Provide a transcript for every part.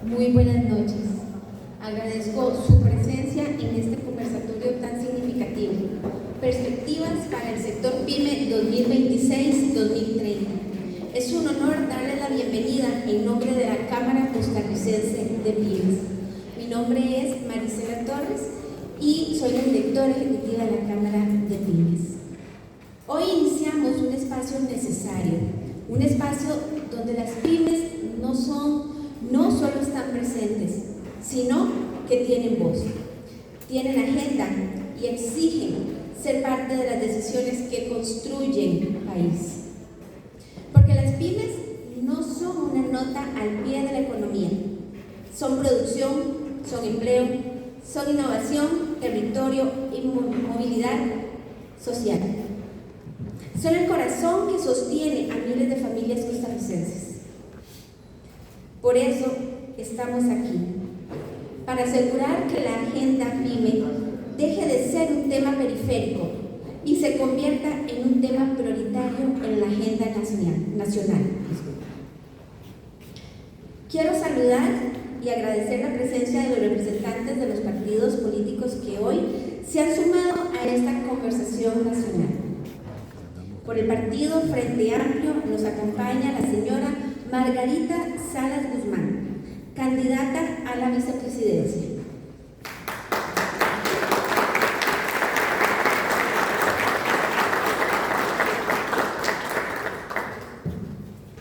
Muy buenas noches. Agradezco su presencia en este conversatorio tan significativo. Perspectivas para el sector PYME 2026-2030. Es un honor darle la bienvenida en nombre de la Cámara Costarricense de Pymes. Mi nombre es Marisela Torres y soy la directora ejecutiva de la Cámara de Pymes. Hoy iniciamos un espacio necesario, un espacio donde las pymes no solo están presentes, sino que tienen voz, tienen agenda y exigen ser parte de las decisiones que construyen país. Porque las pymes no son una nota al pie de la economía, son producción, son empleo, son innovación, territorio y movilidad social. Son el corazón que sostiene a miles de familias costarricenses. Por eso estamos aquí, para asegurar que la agenda PYME deje de ser un tema periférico y se convierta en un tema prioritario en la agenda nacional. Quiero saludar y agradecer la presencia de los representantes de los partidos políticos que hoy se han sumado a esta conversación nacional. Por el partido Frente Amplio nos acompaña la señora Margarita Salas Guzmán, candidata a la vicepresidencia.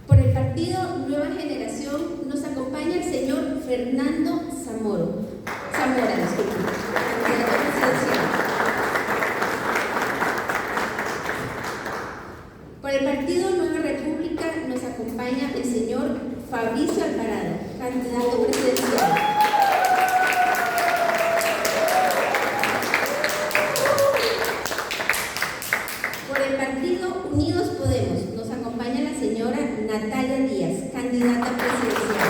Por el partido Nueva Generación nos acompaña el señor Fernando Zamora, candidato presidencial. Por el partido Nueva República nos acompaña el señor Fabricio Alvarado, candidato presidencial. Por el partido Unidos Podemos nos acompaña la señora Natalia Díaz, candidata presidencial.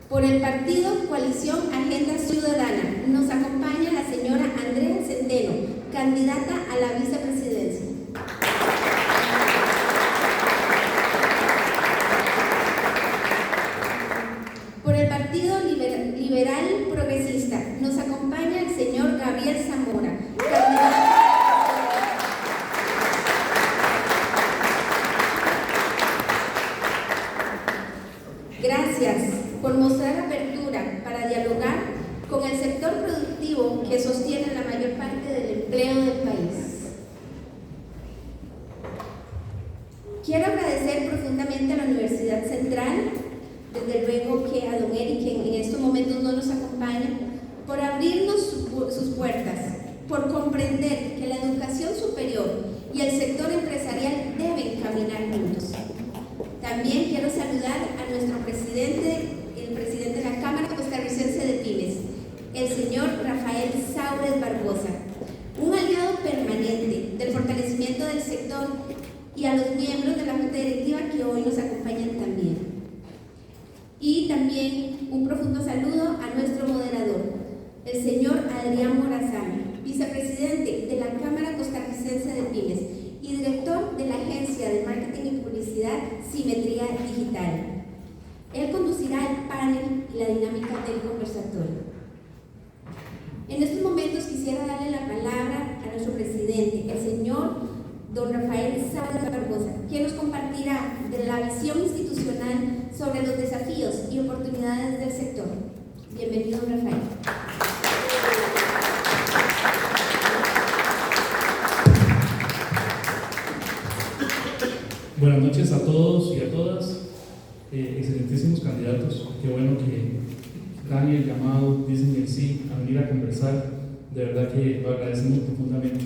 Por el partido Coalición Agenda Ciudadana nos acompaña la señora Andrea Centeno, candidata a la vicepresidencia. Por el partido Liberal Progresista nos acompaña el señor Gabriel Zamora, candidato. Gracias por mostrar apertura para dialogar con el sector productivo que sostiene la mayor parte del empleo del país. Quiero agradecer profundamente a la Universidad Central, desde luego que a don Eric, que en estos momentos no nos acompaña, por abrirnos sus puertas, por comprender que la educación superior y el sector empresarial deben caminar juntos. También quiero saludar a nuestro presidente, el presidente de la Cámara Costarricense de Pymes, el señor Rafael Saures Barbosa, un aliado permanente del fortalecimiento del sector, y a los miembros de la Junta Directiva que hoy nos acompañan también. Y también un profundo saludo a nuestro moderador, el señor Adrián Morazán, vicepresidente de la Cámara Costarricense de Pymes y director de la Agencia de Marketing y Publicidad Simetría Digital. Él conducirá el panel y la dinámica del conversatorio. En estos momentos quisiera darle la palabra a nuestro presidente, el señor don Rafael Saures Barbosa, quien nos compartirá de la visión institucional sobre los desafíos y oportunidades del sector. Bienvenido, don Rafael. Buenas noches a todos y a todas, excelentísimos candidatos. Qué bueno que dan el llamado, dicen el sí a venir a conversar. De verdad que lo agradecemos profundamente.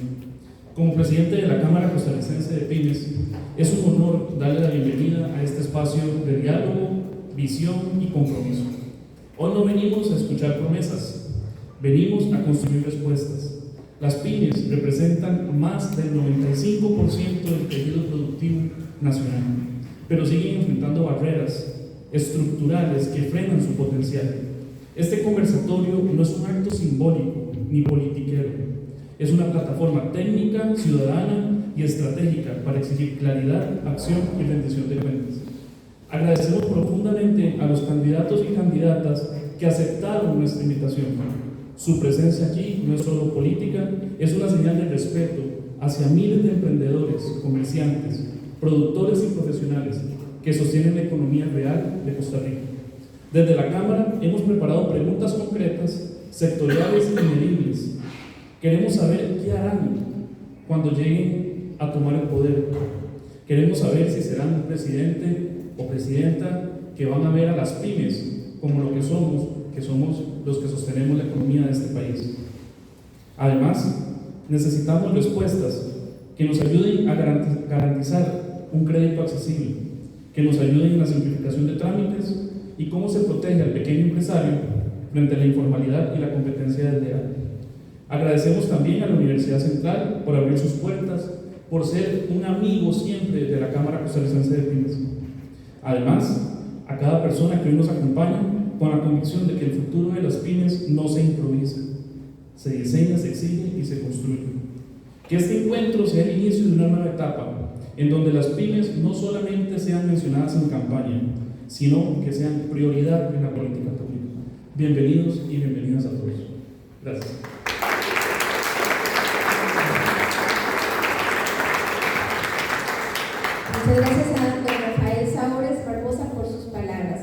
Como presidente de la Cámara Costarricense de Pymes, es un honor darle la bienvenida a este espacio de diálogo, visión y compromiso. Hoy no venimos a escuchar promesas, venimos a construir respuestas. Las pymes representan más del 95% del tejido productivo nacional, pero siguen enfrentando barreras estructurales que frenan su potencial. Este conversatorio no es un acto simbólico ni politiquero, es una plataforma técnica, ciudadana y estratégica para exigir claridad, acción y rendición de cuentas. Agradecemos profundamente a los candidatos y candidatas que aceptaron nuestra invitación. Su presencia aquí no es solo política, es una señal de respeto hacia miles de emprendedores, comerciantes, productores y profesionales que sostienen la economía real de Costa Rica. Desde la Cámara hemos preparado preguntas concretas, sectoriales y medibles. Queremos saber qué harán cuando lleguen a tomar el poder. Queremos saber si serán un presidente o presidenta que van a ver a las pymes como lo que somos los que sostenemos la economía de este país. Además, necesitamos respuestas que nos ayuden a garantizar un crédito accesible, que nos ayuden en la simplificación de trámites y cómo se protege al pequeño empresario frente a la informalidad y la competencia desleal. Agradecemos también a la Universidad Central por abrir sus puertas, por ser un amigo siempre de la Cámara Costarricense de Pymes. Además, a cada persona que hoy nos acompaña, con la convicción de que el futuro de las pymes no se improvisa, se diseña, se exige y se construye. Que este encuentro sea el inicio de una nueva etapa, en donde las pymes no solamente sean mencionadas en campaña, sino que sean prioridad en la política pública. Bienvenidos y bienvenidas a todos. Gracias. Muchas gracias a don Rafael Saures Barbosa por sus palabras.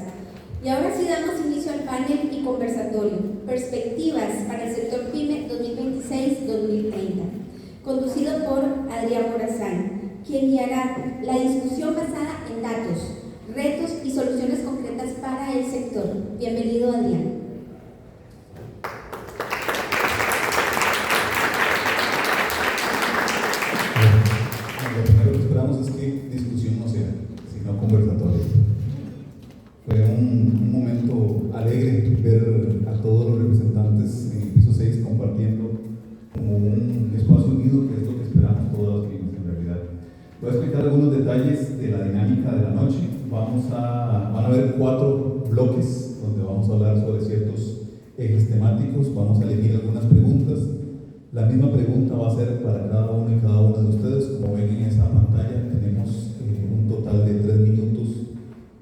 Y ahora sí damos inicio al panel y conversatorio, Perspectivas para el sector PYME 2026-2030, conducido por Adrián Morazán, quien guiará la discusión basada en datos, retos y soluciones concretas para el sector. Bienvenido, Adrián. Lo primero que esperamos es que discusión no sea, sino conversatorio. Fue un momento alegre ver a todos los representantes en el piso 6 compartiendo como un espacio unido, que es lo que esperamos todas las pymes en realidad. Voy a explicar algunos detalles de la dinámica de la noche. Van a haber 4 bloques donde vamos a hablar sobre ciertos ejes temáticos. Vamos a elegir algunas preguntas. La misma pregunta va a ser para cada uno y cada una de ustedes. Como ven en esa pantalla, tenemos un total de 3 minutos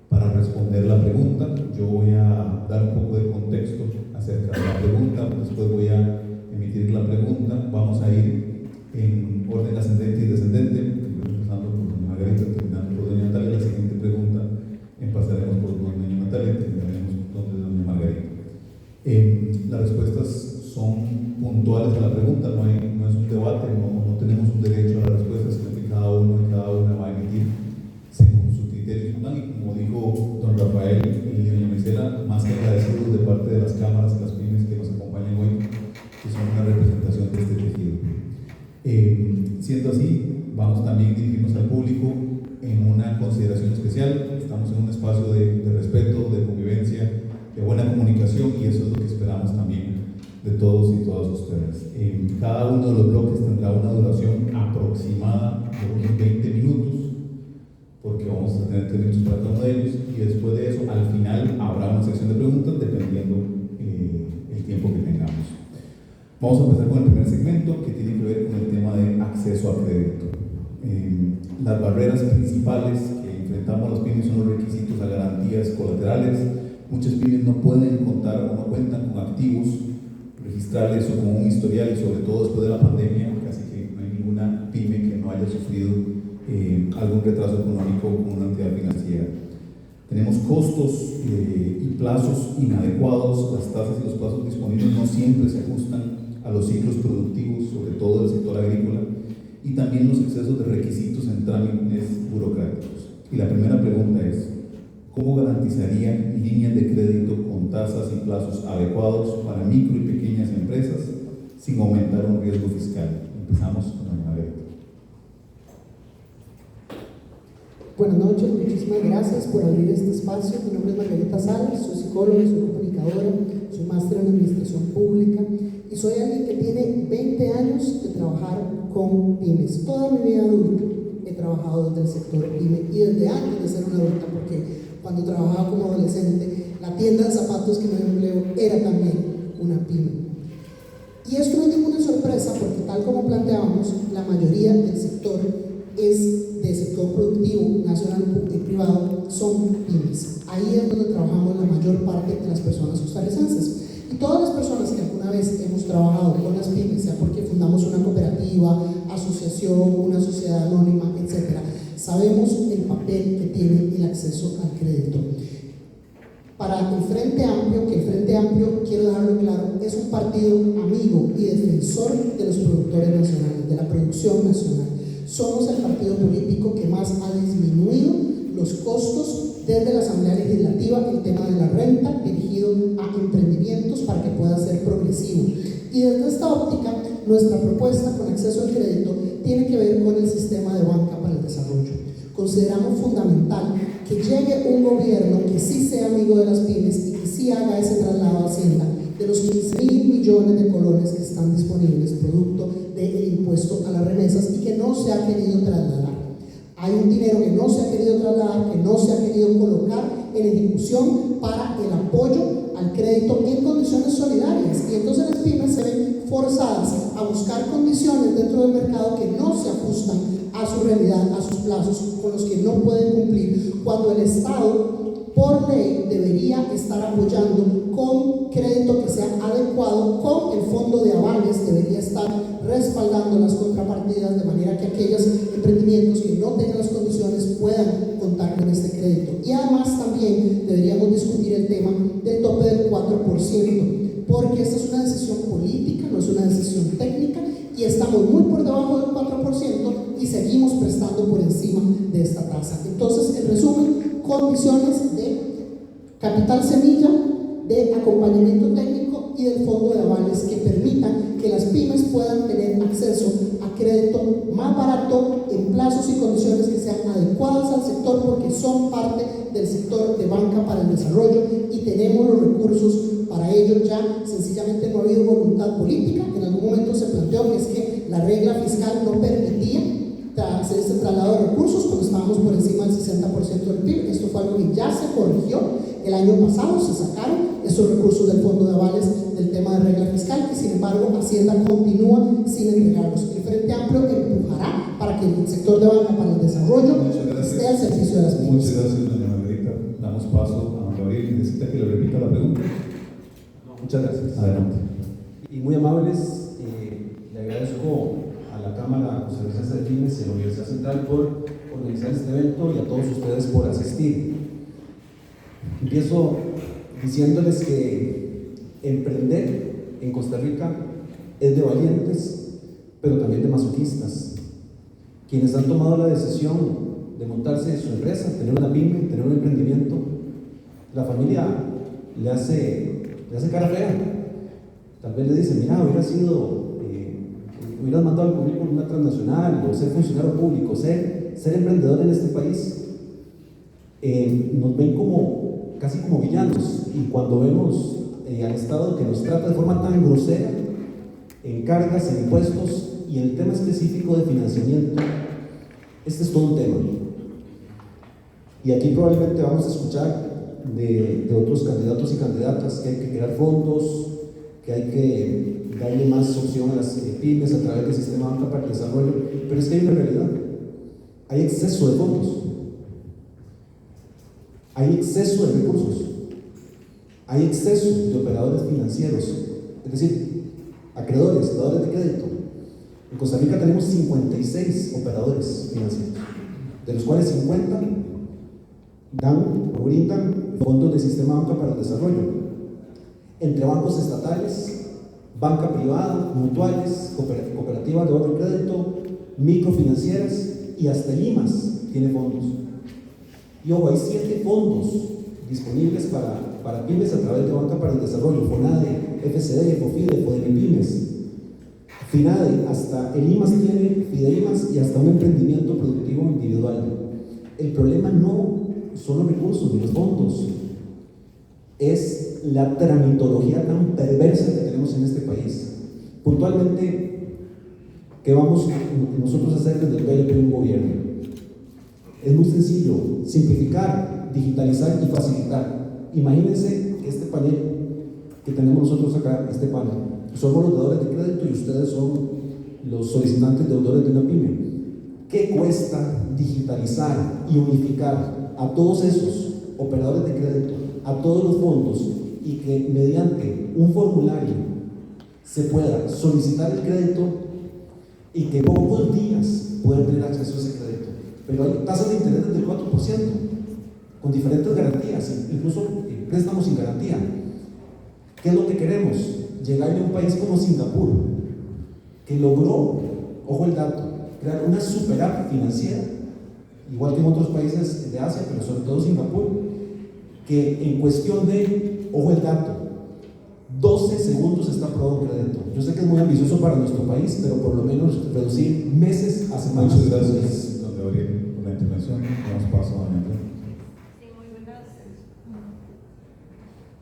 para responder la pregunta. Yo voy a dar un poco de contexto acerca de la pregunta, después voy a emitir la pregunta. Vamos a ir en orden ascendente y descendente, empezando por doña Margarita, terminando por doña Natalia. La siguiente pregunta empezaremos por doña Natalia, terminaremos por doña Margarita. Las respuestas son puntuales a la pregunta, no es un debate, no tenemos un derecho a la respuesta, sino que cada uno y cada una va a emitir según su criterio. Y como dijo don Rafael y doña Marcela, más que agradecidos de parte de las cámaras y las pymes que nos acompañan hoy, que son una representación de este tejido. Siendo así, vamos también a dirigirnos al público en una consideración especial. Estamos en un espacio de respeto, de convivencia, de buena comunicación, y eso es lo que esperamos también de todos y todas ustedes. Cada uno de los bloques tendrá una duración aproximada de unos 20 minutos, porque vamos a tener 3 minutos para cada uno de ellos, y después de eso, al final, habrá una sección de preguntas dependiendo el tiempo que tengamos. Vamos a empezar con el primer segmento, que tiene que ver con el tema de acceso a crédito. Las barreras principales que enfrentamos las pymes son los requisitos a garantías colaterales. Muchas pymes no pueden contar o no cuentan con activos registrarles o con un historial, y sobre todo después de la pandemia, casi que no hay ninguna pyme que no haya sufrido algún retraso económico con una entidad financiera. Tenemos costos y plazos inadecuados. Las tasas y los plazos disponibles no siempre se ajustan a los ciclos productivos, sobre todo del sector agrícola, y también los excesos de requisitos en trámites burocráticos. Y la primera pregunta es: ¿cómo garantizarían líneas de crédito con tasas y plazos adecuados para micro y pequeñas empresas sin aumentar un riesgo fiscal? Empezamos con doña Margarita. Buenas noches, muchísimas gracias por abrir este espacio. Mi nombre es Margarita Salas, soy psicóloga, soy comunicadora, soy máster en administración pública y soy alguien que tiene 20 años de trabajar con pymes. Toda mi vida adulta he trabajado desde el sector pyme y desde antes de ser una adulta, porque cuando trabajaba como adolescente, la tienda de zapatos que me dio empleo era también una pyme. Y esto no es ninguna sorpresa porque, tal como planteábamos, la mayoría del sector del sector productivo nacional y privado son pymes. Ahí es donde trabajamos la mayor parte de las personas costarricenses. Y todas las personas que alguna vez hemos trabajado con las pymes, sea porque fundamos una cooperativa, asociación, una sociedad anónima, etc., sabemos el papel que tiene el acceso al crédito. Para el Frente Amplio, que el Frente Amplio, quiero dejarlo claro, es un partido amigo y defensor de los productores nacionales, de la producción nacional. Somos el partido político que más ha disminuido los costos desde la Asamblea Legislativa, el tema de la renta dirigido a emprendimientos para que pueda ser progresivo. Y desde esta óptica, nuestra propuesta con acceso al crédito tiene que ver con el sistema de banca para el desarrollo. Consideramos fundamental que llegue un gobierno que sí sea amigo de las pymes y que sí haga ese traslado a Hacienda de los 15.000 millones de colones que están disponibles producto del impuesto a las remesas y que no se ha querido trasladar. Hay un dinero que no se ha querido trasladar, que no se ha querido colocar en ejecución para el apoyo al crédito en condiciones solidarias. Y entonces las pymes se ven forzadas a buscar condiciones dentro del mercado que no se ajustan a su realidad, a sus plazos, con los que no pueden cumplir, cuando el Estado, por ley, debería estar apoyando con crédito que sea adecuado, con el fondo de avales, debería estar respaldando las contrapartidas de manera que aquellos emprendimientos que no tengan las condiciones puedan contar con este crédito. Y además también deberíamos discutir el tema del tope del 4%, porque esta es una decisión política, no es una decisión técnica, y estamos muy por debajo del 4% y seguimos prestando por encima de esta tasa. Entonces, en resumen, condiciones de capital semilla, de acompañamiento técnico y del fondo de avales que permitan que las pymes puedan tener acceso a crédito más barato en plazos y condiciones que sean adecuadas al sector, porque son parte del sector de banca para el desarrollo y tenemos los recursos para ello. Ya sencillamente no ha habido voluntad política. En algún momento se planteó que es que la regla fiscal no permitía hacer este traslado de recursos cuando estábamos por encima del 60% del PIB. Esto fue algo que ya se corrigió el año pasado, se sacaron esos recursos del fondo de avales del tema de regla fiscal y, sin embargo, Hacienda continúa sin entregarlos. El Frente Amplio empujará para que el sector de banca para el desarrollo esté al servicio de las pymes. Muchas gracias, doña Margarita. Damos paso a don Gabriel. ¿Necesita que le repita la pregunta? No, muchas gracias. Adelante. Y muy amables, le agradezco a la Cámara Costarricense de Pymes y a la Universidad Central por organizar este evento y a todos ustedes por asistir. Empiezo diciéndoles que emprender en Costa Rica es de valientes, pero también de masoquistas. Quienes han tomado la decisión de montarse su empresa, tener una pyme, tener un emprendimiento, la familia le hace cara fea. Tal vez le dicen: mira, hubieras mandado al currículum una transnacional, o ser funcionario público, ser emprendedor en este país. Nos ven casi como villanos, y cuando vemos al Estado que nos trata de forma tan grosera en cargas, en impuestos y en el tema específico de financiamiento, este es todo un tema. Y aquí probablemente vamos a escuchar de otros candidatos y candidatas que hay que crear fondos, que hay que darle más opción a las pymes a través del sistema banca para el desarrollo, pero es que hay una realidad: hay exceso de fondos, hay exceso de recursos, hay exceso de operadores financieros, es decir, acreedores, dadores de crédito. En Costa Rica tenemos 56 operadores financieros, de los cuales 50 dan o brindan fondos del sistema banca para el desarrollo, entre bancos estatales, banca privada, mutuales, cooperativas de ahorro y crédito, microfinancieras, y hasta el IMAS tiene fondos. Y ojo, hay 7 fondos disponibles para pymes a través de banca para el desarrollo: FONADE, FCD, FOFIDE, FODEMIPYMES, FINADE, hasta el IMAS tiene FIDEIMAS y hasta un emprendimiento productivo individual. El problema no son los recursos ni los fondos, es la tramitología tan perversa que tenemos en este país. Puntualmente, ¿qué vamos nosotros a hacer desde el PLP de un gobierno? Es muy sencillo, simplificar, digitalizar y facilitar. Imagínense que este panel que tenemos nosotros acá, este panel, somos los dadores de crédito y ustedes son los solicitantes deudores de una pyme. ¿Qué cuesta digitalizar y unificar a todos esos operadores de crédito, a todos los fondos, y que mediante un formulario se pueda solicitar el crédito y que en pocos días puedan tener acceso a ese crédito? Pero hay tasas de interés del 4%, con diferentes garantías, incluso préstamos sin garantía. ¿Qué es lo que queremos? Llegarle a un país como Singapur, que logró, ojo el dato, crear una super app financiera, igual que en otros países de Asia, pero sobre todo Singapur, que en cuestión de, ojo el dato, 12 segundos está aprobado un crédito. Yo sé que es muy ambicioso para nuestro país, pero por lo menos reducir meses a semanas. Muchas gracias, don Gabriel, por la intervención. Damos paso a Andrea. Sí,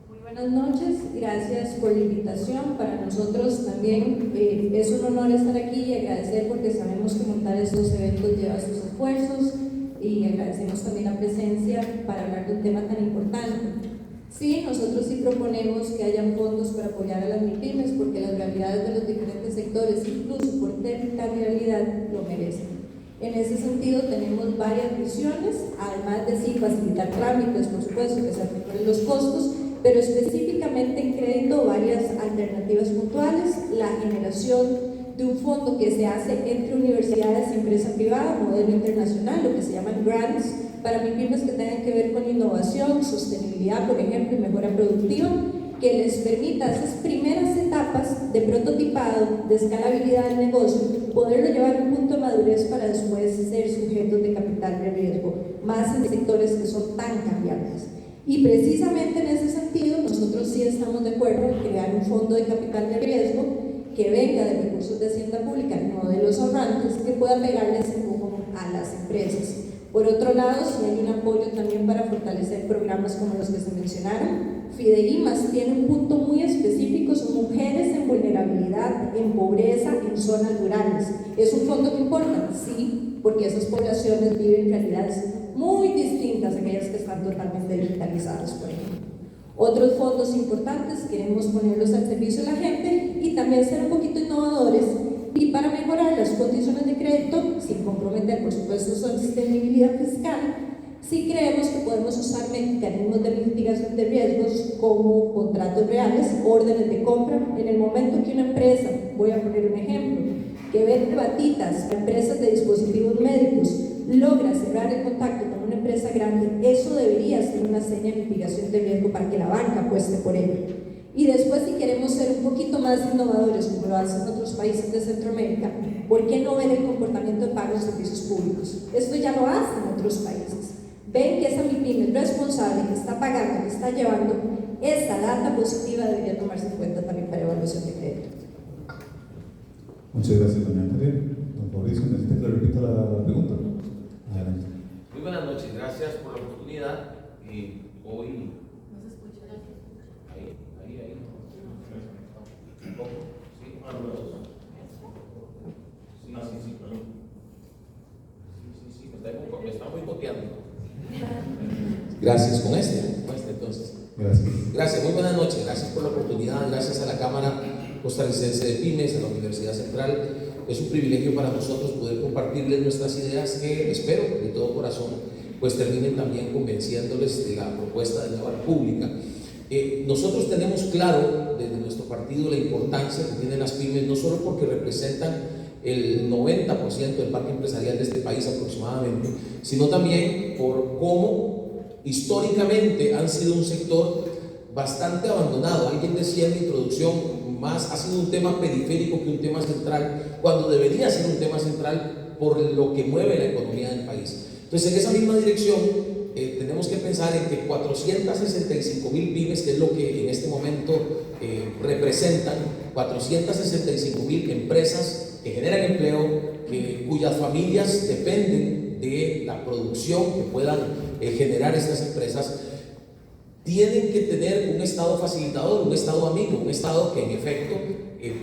muy buenas noches, gracias por la invitación. Para nosotros también es un honor estar aquí y agradecer, porque sabemos que montar estos eventos lleva sus esfuerzos, y agradecemos también la presencia para hablar de un tema tan importante. Sí, nosotros sí proponemos que hayan fondos para apoyar a las MIPYMES, porque las realidades de los diferentes sectores, incluso por territorialidad, lo merecen. En ese sentido tenemos varias visiones, además de sí facilitar trámites, por supuesto, que se apliquen los costos, pero específicamente en crédito varias alternativas puntuales: la generación de un fondo que se hace entre universidades y empresa privada, modelo internacional, lo que se llaman grants, para MIPYMES que tengan que ver con innovación, sostenibilidad, por ejemplo, y mejora productiva, que les permita esas primeras etapas de prototipado, de escalabilidad del negocio, poderlo llevar a un punto de madurez para después ser sujetos de capital de riesgo, más en sectores que son tan cambiantes. Y precisamente en ese sentido, nosotros sí estamos de acuerdo en crear un fondo de capital de riesgo que venga de recursos de Hacienda Pública, no de los ahorrantes, que pueda pegarles empujón a las empresas. Por otro lado, sí hay un apoyo también para fortalecer programas como los que se mencionaron. Fidelimas tiene un punto muy específico: son mujeres en vulnerabilidad, en pobreza, en zonas rurales. ¿Es un fondo que importa? Sí, porque esas poblaciones viven realidades muy distintas a aquellas que están totalmente digitalizadas, por ejemplo. Otros fondos importantes queremos ponerlos al servicio de la gente y también ser un poquito innovadores, y para mejorar las condiciones de crédito, sin comprometer, por supuesto, su sostenibilidad fiscal, sí creemos que podemos usar mecanismos de mitigación de riesgos como contratos reales, órdenes de compra. En el momento que una empresa, voy a poner un ejemplo, que vende batitas a empresas de dispositivos médicos, logra cerrar el contacto con una empresa grande, eso debería ser una seña de mitigación de riesgo para que la banca apueste por ello. Y después, si queremos ser un poquito más innovadores, como lo hacen otros países de Centroamérica, ¿por qué no ver el comportamiento de pago de servicios públicos? Esto ya lo hacen otros países. Ven que esa MIPYME es responsable, que está pagando, que está llevando, esta data positiva debería tomarse en cuenta también para evaluación de crédito. Muchas gracias, doña Andrea. Don Fabricio, ¿necesita que le repita la pregunta? Adelante. Muy buenas noches, gracias por la oportunidad. Hoy. ¿No se escucha? Ahí. ¿Un poco? Sí, sí, perdón. Sí, me está boicoteando. Gracias, con este entonces. Gracias, muy buenas noches, gracias por la oportunidad, gracias a la Cámara Costarricense de Pymes, a la Universidad Central. Es un privilegio para nosotros poder compartirles nuestras ideas, que espero de todo corazón pues terminen también convenciéndoles de la propuesta de la banca pública. Nosotros tenemos claro desde nuestro partido la importancia que tienen las pymes, no solo porque representan el 90% del parque empresarial de este país aproximadamente, sino también por cómo históricamente han sido un sector bastante abandonado. Alguien decía en la introducción, más ha sido un tema periférico que un tema central, cuando debería ser un tema central por lo que mueve la economía del país. Entonces, en esa misma dirección, tenemos que pensar en que 465,000 pymes, que es lo que en este momento representan, 465,000 empresas que generan empleo, cuyas familias dependen de la producción que puedan generar estas empresas, tienen que tener un Estado facilitador, un Estado amigo, un Estado que en efecto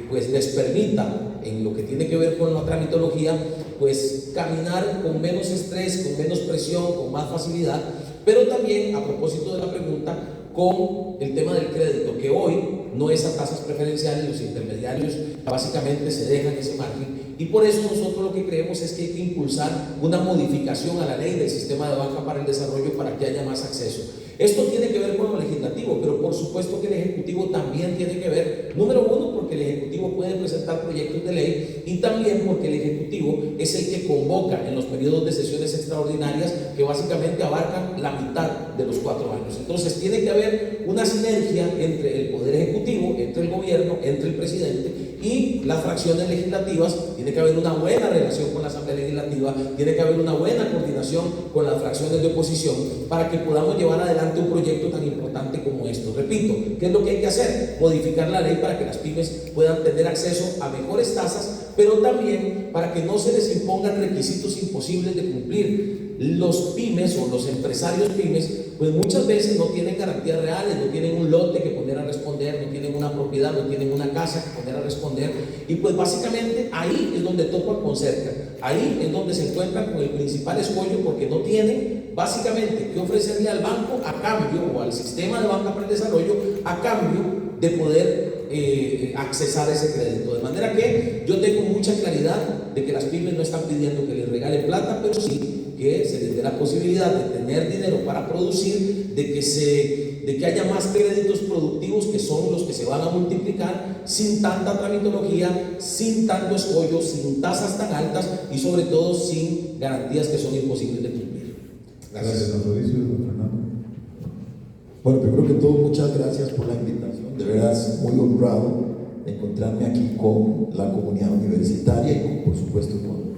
pues les permita, en lo que tiene que ver con la tramitología, pues caminar con menos estrés, con menos presión, con más facilidad, pero también, a propósito de la pregunta, con el tema del crédito, que hoy no es a tasas preferenciales, los intermediarios básicamente se dejan ese margen, y por eso nosotros lo que creemos es que hay que impulsar una modificación a la ley del sistema de banca para el desarrollo para que haya más acceso. Esto tiene que ver con lo legislativo, pero por supuesto que el Ejecutivo también tiene que ver, número uno, porque el Ejecutivo puede presentar proyectos de ley, y también porque el Ejecutivo es el que convoca en los periodos de sesiones extraordinarias que básicamente abarcan la mitad de los 4 años. Entonces tiene que haber una sinergia entre el Poder Ejecutivo, entre el gobierno, entre el presidente y las fracciones legislativas. Tiene que haber una buena relación con la Asamblea Legislativa, tiene que haber una buena coordinación con las fracciones de oposición para que podamos llevar adelante un proyecto tan importante como esto. Repito, ¿qué es lo que hay que hacer? Modificar la ley para que las pymes puedan tener acceso a mejores tasas, pero también para que no se les impongan requisitos imposibles de cumplir. Los pymes o los empresarios pymes, pues muchas veces no tienen garantías reales, no tienen un lote que poner a responder, no tienen una propiedad, no tienen una casa que poner a responder, y pues básicamente ahí es donde topan con cerca, ahí es donde se encuentran con el principal escollo, porque no tienen básicamente que ofrecerle al banco a cambio, o al sistema de banca para el desarrollo, a cambio de poder accesar ese crédito. De manera que yo tengo mucha claridad de que las pymes no están pidiendo que les regalen plata, pero sí que se les dé la posibilidad de tener dinero para producir, de que haya más créditos productivos, que son los que se van a multiplicar sin tanta tramitología, sin tanto escollo, sin tasas tan altas y sobre todo sin garantías que son imposibles de cumplir. Gracias, don Mauricio, don Fernando. Bueno, primero que todo, muchas gracias por la invitación. De veras, muy honrado de encontrarme aquí con la comunidad universitaria y con, por supuesto, con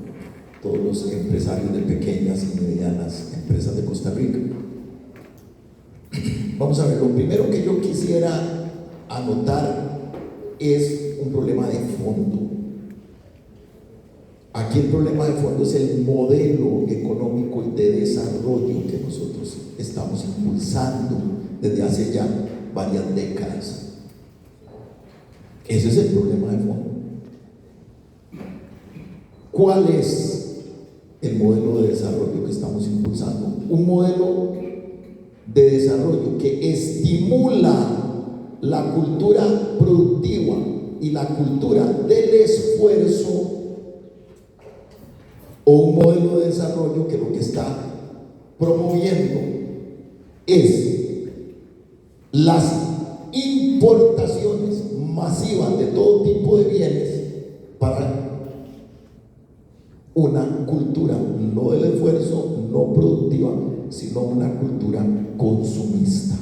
todos los empresarios de pequeñas y medianas empresas de Costa Rica. Vamos a ver, lo primero que yo quisiera anotar es un problema de fondo. Aquí el problema de fondo es el modelo económico y de desarrollo que nosotros estamos impulsando desde hace ya varias décadas. Ese es el problema de fondo. ¿Cuál es el modelo de desarrollo que estamos impulsando? Un modelo de desarrollo que estimula la cultura productiva y la cultura del esfuerzo, o un modelo de desarrollo que lo que está promoviendo es las importaciones masivas de todo tipo de bienes para una cultura no del esfuerzo, no productiva, sino una cultura consumista.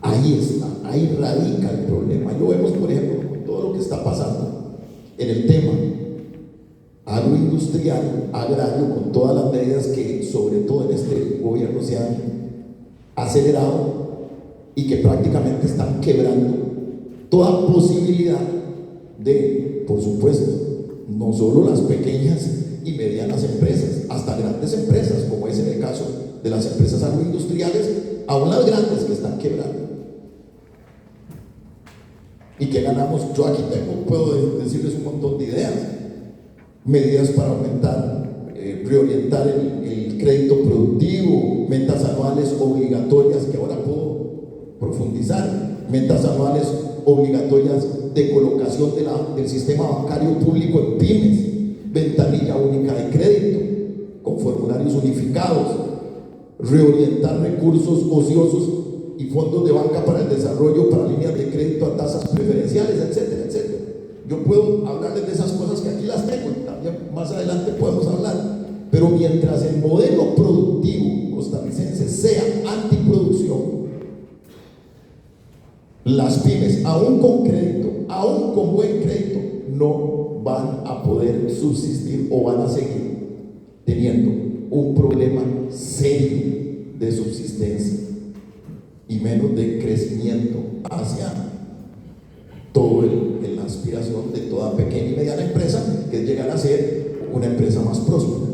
Ahí está, ahí radica el problema. Lo vemos, por ejemplo, con todo lo que está pasando en el tema agroindustrial, agrario, con todas las medidas que sobre todo en este gobierno se han acelerado y que prácticamente están quebrando toda posibilidad de, por supuesto, no solo las pequeñas y medianas empresas, hasta grandes empresas, como es en el caso de las empresas agroindustriales, aún las grandes que están quebrando. ¿Y qué ganamos? Yo aquí puedo decirles un montón de ideas. Medidas para aumentar, reorientar el crédito productivo, metas anuales obligatorias, que ahora puedo profundizar, metas anuales obligatorias de colocación del sistema bancario público en pymes, ventanilla única de crédito, con formularios unificados, reorientar recursos ociosos y fondos de banca para el desarrollo, para líneas de crédito a tasas preferenciales, etcétera, etcétera. Yo puedo hablarles de esas cosas que aquí las tengo, también más adelante podemos hablar, pero mientras el modelo productivo costarricense sea antiproducción, las pymes, aún con crédito, aún con buen crédito, no van a poder subsistir o van a seguir teniendo un problema serio de subsistencia y menos de crecimiento hacia toda la aspiración de toda pequeña y mediana empresa, que es llegar a ser una empresa más próspera.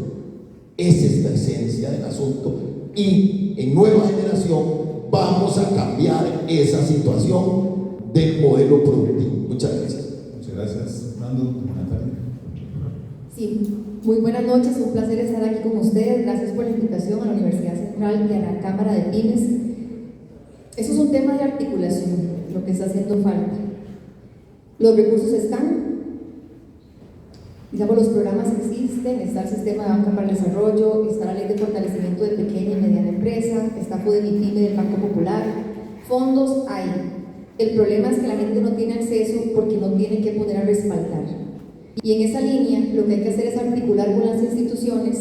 Esa es la esencia del asunto, y en Nueva Generación vamos a cambiar esa situación del modelo productivo. Muchas gracias. Muchas gracias, Fernando. Natalia. Sí, muy buenas noches, un placer estar aquí con ustedes. Gracias por la invitación a la Universidad Central y a la Cámara de Pymes. Eso es un tema de articulación, lo que está haciendo falta. Los recursos están, digamos, los programas existen, está el sistema de banca para el desarrollo, está la ley de fortalecimiento de pequeña y mediana empresa, está FODEMIPYME del Banco Popular, fondos hay. El problema es que la gente no tiene acceso porque no tiene que poder a respaldar. Y en esa línea lo que hay que hacer es articular con las instituciones,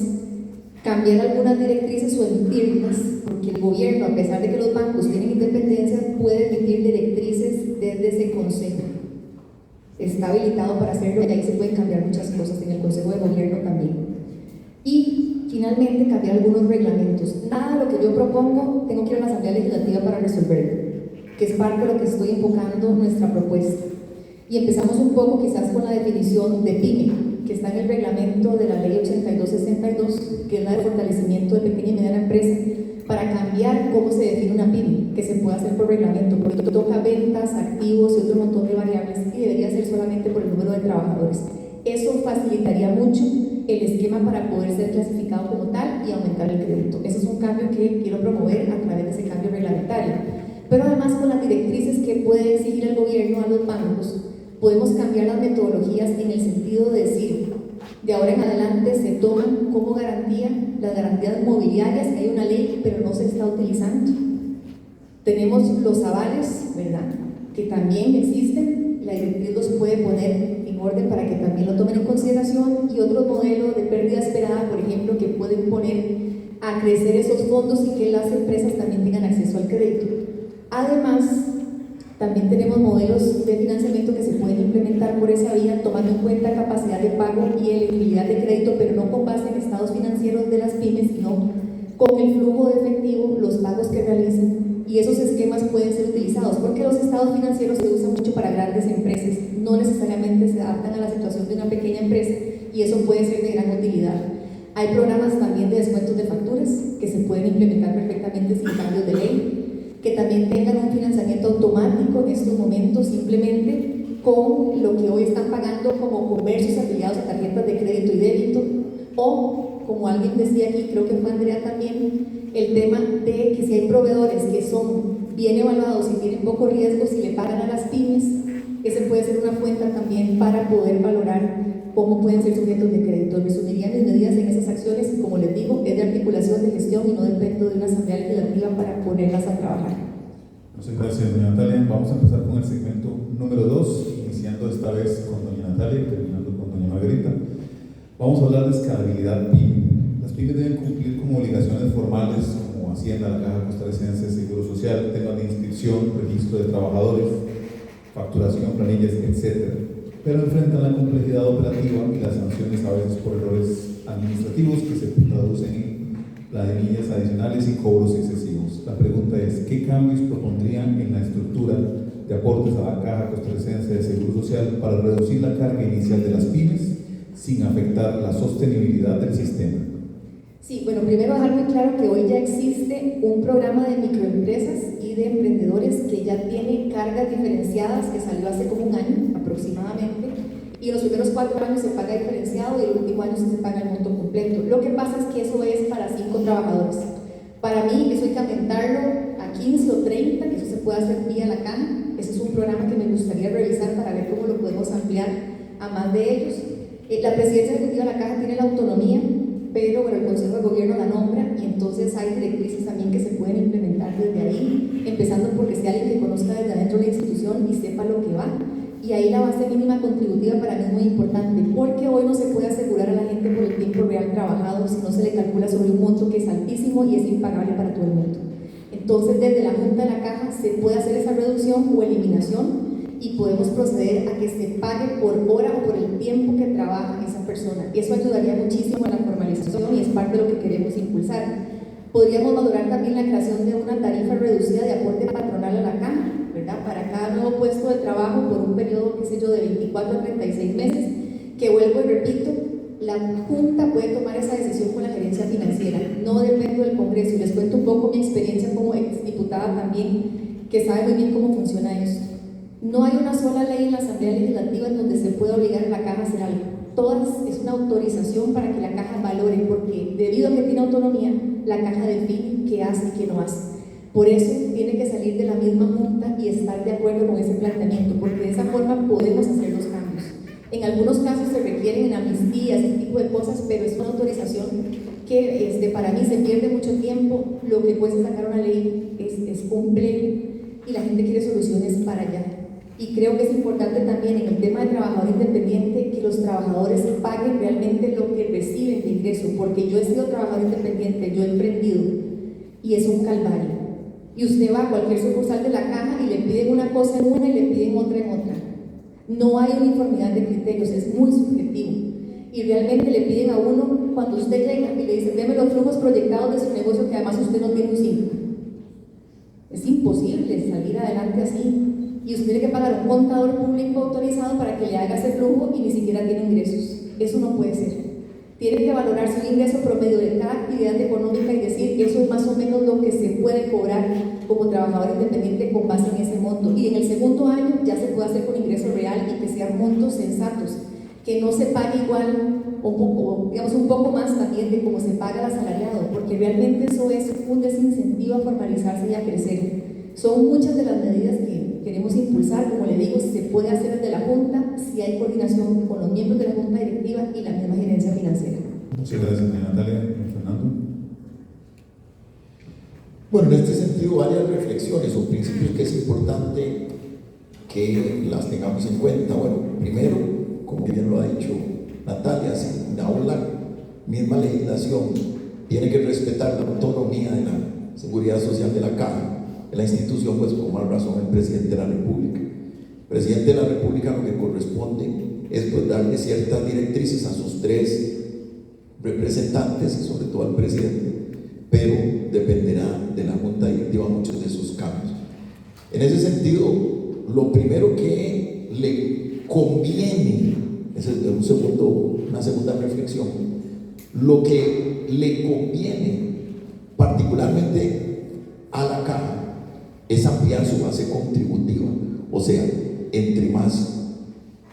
cambiar algunas directrices o emitirlas, porque el gobierno, a pesar de que los bancos tienen independencia, puede emitir directrices desde ese consejo. Está habilitado para hacerlo y ahí se pueden cambiar muchas cosas, en el Consejo de Gobierno también. Y finalmente cambiar algunos reglamentos. Nada de lo que yo propongo tengo que ir a la Asamblea Legislativa para resolverlo, que es parte de lo que estoy enfocando nuestra propuesta. Y empezamos un poco quizás con la definición de PYME, que está en el reglamento de la Ley 8262, que es la de fortalecimiento de pequeña y mediana empresa, para cambiar cómo se define una PYME, que se puede hacer por reglamento, porque toca ventas, activos y otro montón de variables, y debería ser solamente por el número de trabajadores. Eso facilitaría mucho el esquema para poder ser clasificado como tal y aumentar el crédito. Ese es un cambio que quiero promover a través de ese cambio reglamentario. Pero además con las directrices que puede exigir el gobierno a los bancos, podemos cambiar las metodologías en el sentido de decir, de ahora en adelante se toman como garantía las garantías mobiliarias, que hay una ley pero no se está utilizando. Tenemos los avales, ¿verdad?, que también existen, la directriz los puede poner en orden para que también lo tomen en consideración, y otros modelos de pérdida esperada, por ejemplo, que pueden poner a crecer esos fondos y que las empresas también tengan acceso al crédito. Además, también tenemos modelos de financiamiento que se pueden implementar por esa vía, tomando en cuenta capacidad de pago y elegibilidad de crédito, pero no con base en estados financieros de las pymes, sino con el flujo de efectivo, los pagos que realicen, y esos esquemas pueden ser utilizados, porque los estados financieros se usan mucho para grandes empresas, no necesariamente se adaptan a la situación de una pequeña empresa, y eso puede ser de gran utilidad. Hay programas también de descuentos de facturas que se pueden implementar perfectamente sin cambios de ley, que también tengan un financiamiento automático en estos momentos, simplemente con lo que hoy están pagando como comercios afiliados a tarjetas de crédito y débito, o, como alguien decía aquí, creo que fue Andrea también, el tema de que si hay proveedores que son bien evaluados y tienen poco riesgo, si le pagan a las pymes, ese puede ser una fuente también para poder valorar cómo pueden ser sujetos de crédito. Resumiría mis medidas en esas acciones y, como les digo, es de articulación, de gestión, y no dependo de una asamblea legislativa para ponerlas a trabajar. Muchas gracias, doña Natalia. Vamos a empezar con el segmento número 2, iniciando esta vez con doña Natalia y terminando con doña Margarita. Vamos a hablar de escalabilidad PYME. Las pymes deben cumplir con obligaciones formales como Hacienda, la Caja Costarricense de Seguro Social, temas de inscripción, registro de trabajadores, facturación, planillas, etc. Pero enfrentan la complejidad operativa y las sanciones a veces por errores administrativos que se traducen en planillas adicionales y cobros excesivos. La pregunta es, ¿qué cambios propondrían en la estructura de aportes a la Caja Costarricense de Seguro Social para reducir la carga inicial de las pymes sin afectar la sostenibilidad del sistema? Sí, bueno, primero dejar muy claro que hoy ya existe un programa de microempresas y de emprendedores que ya tiene cargas diferenciadas, que salió hace como un año aproximadamente, y en los primeros 4 años se paga diferenciado y el último año se paga el monto completo. Lo que pasa es que eso es para 5 trabajadores. Para mí eso hay que aumentarlo a 15 o 30, que eso se puede hacer vía la caja. Ese es un programa que me gustaría revisar para ver cómo lo podemos ampliar a más de ellos. La presidencia ejecutiva de la caja tiene la autonomía, pero bueno, el Consejo de Gobierno la nombra, y entonces hay directrices también que se pueden implementar desde ahí, empezando porque sea alguien que conozca desde adentro la institución y sepa lo que va. Y ahí la base mínima contributiva para mí es muy importante, porque hoy no se puede asegurar a la gente por el tiempo real trabajado si no se le calcula sobre un monto que es altísimo y es impagable para todo el mundo. Entonces, desde la Junta de la Caja se puede hacer esa reducción o eliminación, y podemos proceder a que se pague por hora o por el tiempo que trabaja esa persona. Eso ayudaría muchísimo a la formalización y es parte de lo que queremos impulsar. Podríamos valorar también la creación de una tarifa reducida de aporte patronal a la caja, ¿verdad?, para cada nuevo puesto de trabajo por un periodo, qué sé yo, de 24 a 36 meses, que vuelvo y repito, la Junta puede tomar esa decisión con la gerencia financiera, no dependo del Congreso. Y les cuento un poco mi experiencia como exdiputada también, que sabe muy bien cómo funciona esto. No hay una sola ley en la Asamblea Legislativa en donde se pueda obligar a la Caja a hacer algo. todas es una autorización para que la caja valore, porque debido a que tiene autonomía, la caja define qué hace y qué no hace. Por eso tiene que salir de la misma junta y estar de acuerdo con ese planteamiento, porque de esa forma podemos hacer los cambios. En algunos casos se requieren amnistías, ese tipo de cosas, pero es una autorización que para mí se pierde mucho tiempo. Lo que cuesta sacar una ley es complejo y la gente quiere soluciones para allá. Y creo que es importante también en el tema de trabajador independiente que los trabajadores paguen realmente lo que reciben de ingreso, porque yo he sido trabajador independiente, yo he emprendido y es un calvario. Y usted va a cualquier sucursal de la caja y le piden una cosa en una y le piden otra en otra. No hay uniformidad de criterios, es muy subjetivo. Y realmente le piden a uno, cuando usted llega y le dicen, deme los flujos proyectados de su negocio, que además usted no tiene un 5. Es imposible salir adelante así. Y usted tiene que pagar un contador público autorizado para que le haga ese flujo y ni siquiera tiene ingresos. Eso no puede ser. Tiene que valorarse un ingreso promedio de cada actividad económica y decir, eso es más o menos lo que se puede cobrar como trabajador independiente con base en ese monto. Y en el segundo año ya se puede hacer con ingreso real y que sean montos sensatos, que no se pague igual o digamos un poco más también de como se paga el asalariado, porque realmente eso es un desincentivo a formalizarse y a crecer. Son muchas de las medidas que queremos impulsar. Como le digo, se puede hacer desde la Junta si hay coordinación con los miembros de la Junta Directiva y la misma gerencia financiera. Muchas gracias, Natalia. Fernando. Bueno, en este sentido, varias reflexiones o principios que es importante que las tengamos en cuenta. Bueno, primero, como bien lo ha dicho Natalia, si aún la misma legislación tiene que respetar la autonomía de la seguridad social de la caja, de la institución, pues con más razón el presidente de la República. El presidente de la República lo que corresponde es pues darle ciertas directrices a sus 3 representantes y sobre todo al presidente, pero dependerá de la Junta Directiva muchos de esos cambios. En ese sentido, lo primero que le conviene, esa es una segunda reflexión, lo que le conviene particularmente a la caja es ampliar su base contributiva, o sea, entre más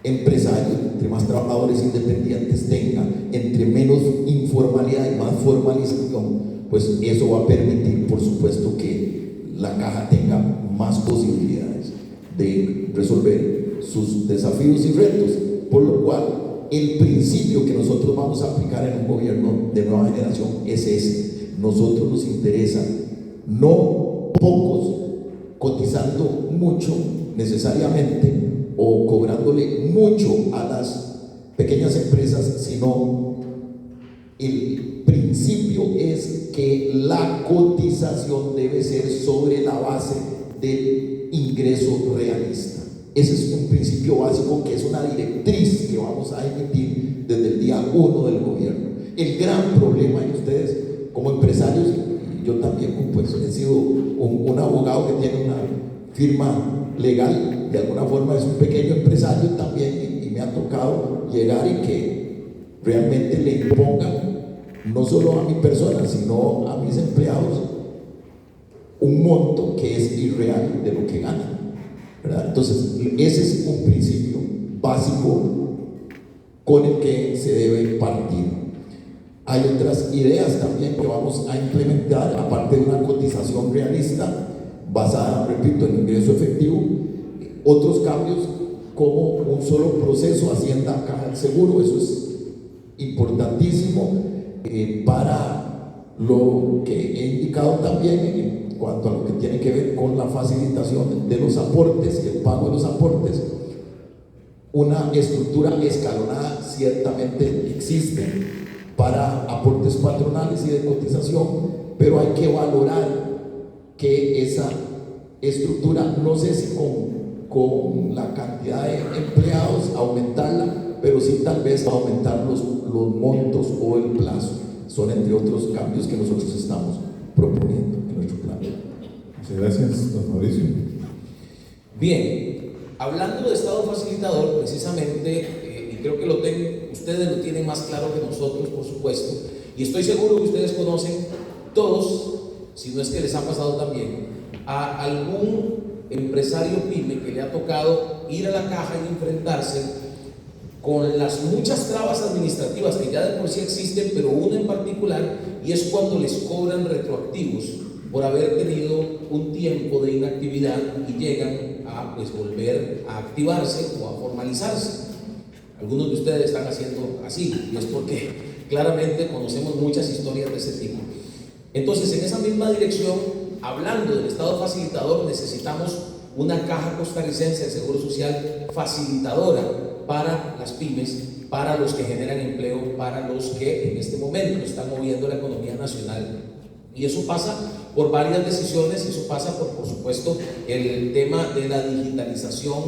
empresarios, entre más trabajadores independientes tengan, entre menos informalidad y más formalización, pues eso va a permitir, por supuesto, que la caja tenga más posibilidades de resolver sus desafíos y retos, por lo cual el principio que nosotros vamos a aplicar en un gobierno de nueva generación es ese. Nosotros nos interesa no pocos cotizando mucho necesariamente o cobrándole mucho a las pequeñas empresas, sino el principio es que la cotización debe ser sobre la base del ingreso realista. Ese es un principio básico que es una directriz que vamos a emitir desde el día 1 del gobierno. El gran problema, y ustedes como empresarios, y yo también pues he sido un abogado que tiene una firma legal, de alguna forma es un pequeño empresario también, y me ha tocado llegar y que realmente le impongan no solo a mi persona, sino a mis empleados un monto que es irreal de lo que ganan, ¿verdad? Entonces ese es un principio básico con el que se debe partir. Hay otras ideas también que vamos a implementar, aparte de una cotización realista basada, repito, en ingreso efectivo, otros cambios como un solo proceso, Hacienda, Caja, Seguro. Eso es importantísimo para lo que he indicado también en cuanto a lo que tiene que ver con la facilitación de los aportes, el pago de los aportes. Una estructura escalonada ciertamente existe para aportes patronales y de cotización, pero hay que valorar que esa estructura, no sé si con la cantidad de empleados aumentarla, pero sí tal vez aumentar los montos o el plazo. Son entre otros cambios que nosotros estamos proponiendo en nuestro plan. Muchas gracias, don Mauricio. Bien, hablando de Estado facilitador, precisamente, y creo que ustedes lo tienen más claro que nosotros, por supuesto, y estoy seguro que ustedes conocen todos, si no es que les ha pasado también, a algún empresario pyme que le ha tocado ir a la caja y enfrentarse con las muchas trabas administrativas que ya de por sí existen, pero una en particular, y es cuando les cobran retroactivos por haber tenido un tiempo de inactividad y llegan a volver a activarse o a formalizarse. Algunos de ustedes están haciendo así, y es porque claramente conocemos muchas historias de ese tipo. Entonces, en esa misma dirección, hablando del Estado facilitador, necesitamos una caja costarricense de Seguro Social facilitadora para las pymes, para los que generan empleo, para los que en este momento están moviendo la economía nacional. Y eso pasa por varias decisiones, y eso pasa por supuesto, el tema de la digitalización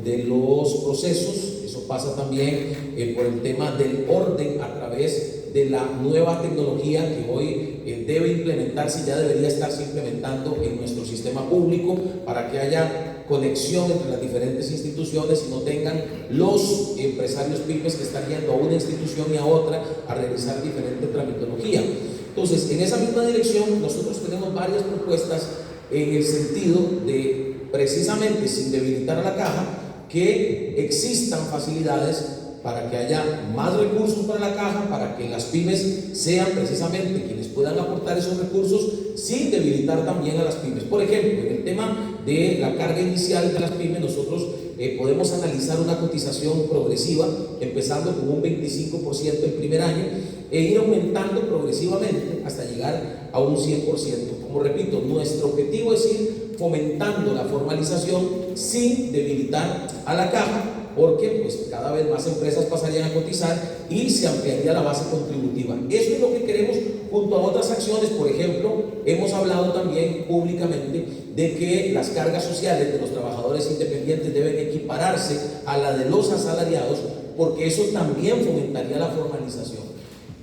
de los procesos. Eso pasa también por el tema del orden a través de la nueva tecnología que hoy debe implementarse, ya debería estarse implementando en nuestro sistema público para que haya conexión entre las diferentes instituciones y no tengan los empresarios pymes que están yendo a una institución y a otra a realizar diferente tramitología. Entonces, en esa misma dirección, nosotros tenemos varias propuestas en el sentido de, precisamente sin debilitar a la caja, que existan facilidades para que haya más recursos para la caja, para que las pymes sean precisamente quienes puedan aportar esos recursos sin debilitar también a las pymes. Por ejemplo, en el tema de la carga inicial de las pymes, nosotros podemos analizar una cotización progresiva, empezando con un 25% el primer año e ir aumentando progresivamente hasta llegar a un 100%. Como repito, nuestro objetivo es ir fomentando la formalización sin debilitar a la caja, porque pues cada vez más empresas pasarían a cotizar y se ampliaría la base contributiva. Eso es lo que queremos junto a otras acciones. Por ejemplo, hemos hablado también públicamente de que las cargas sociales de los trabajadores independientes deben equipararse a la de los asalariados, porque eso también fomentaría la formalización.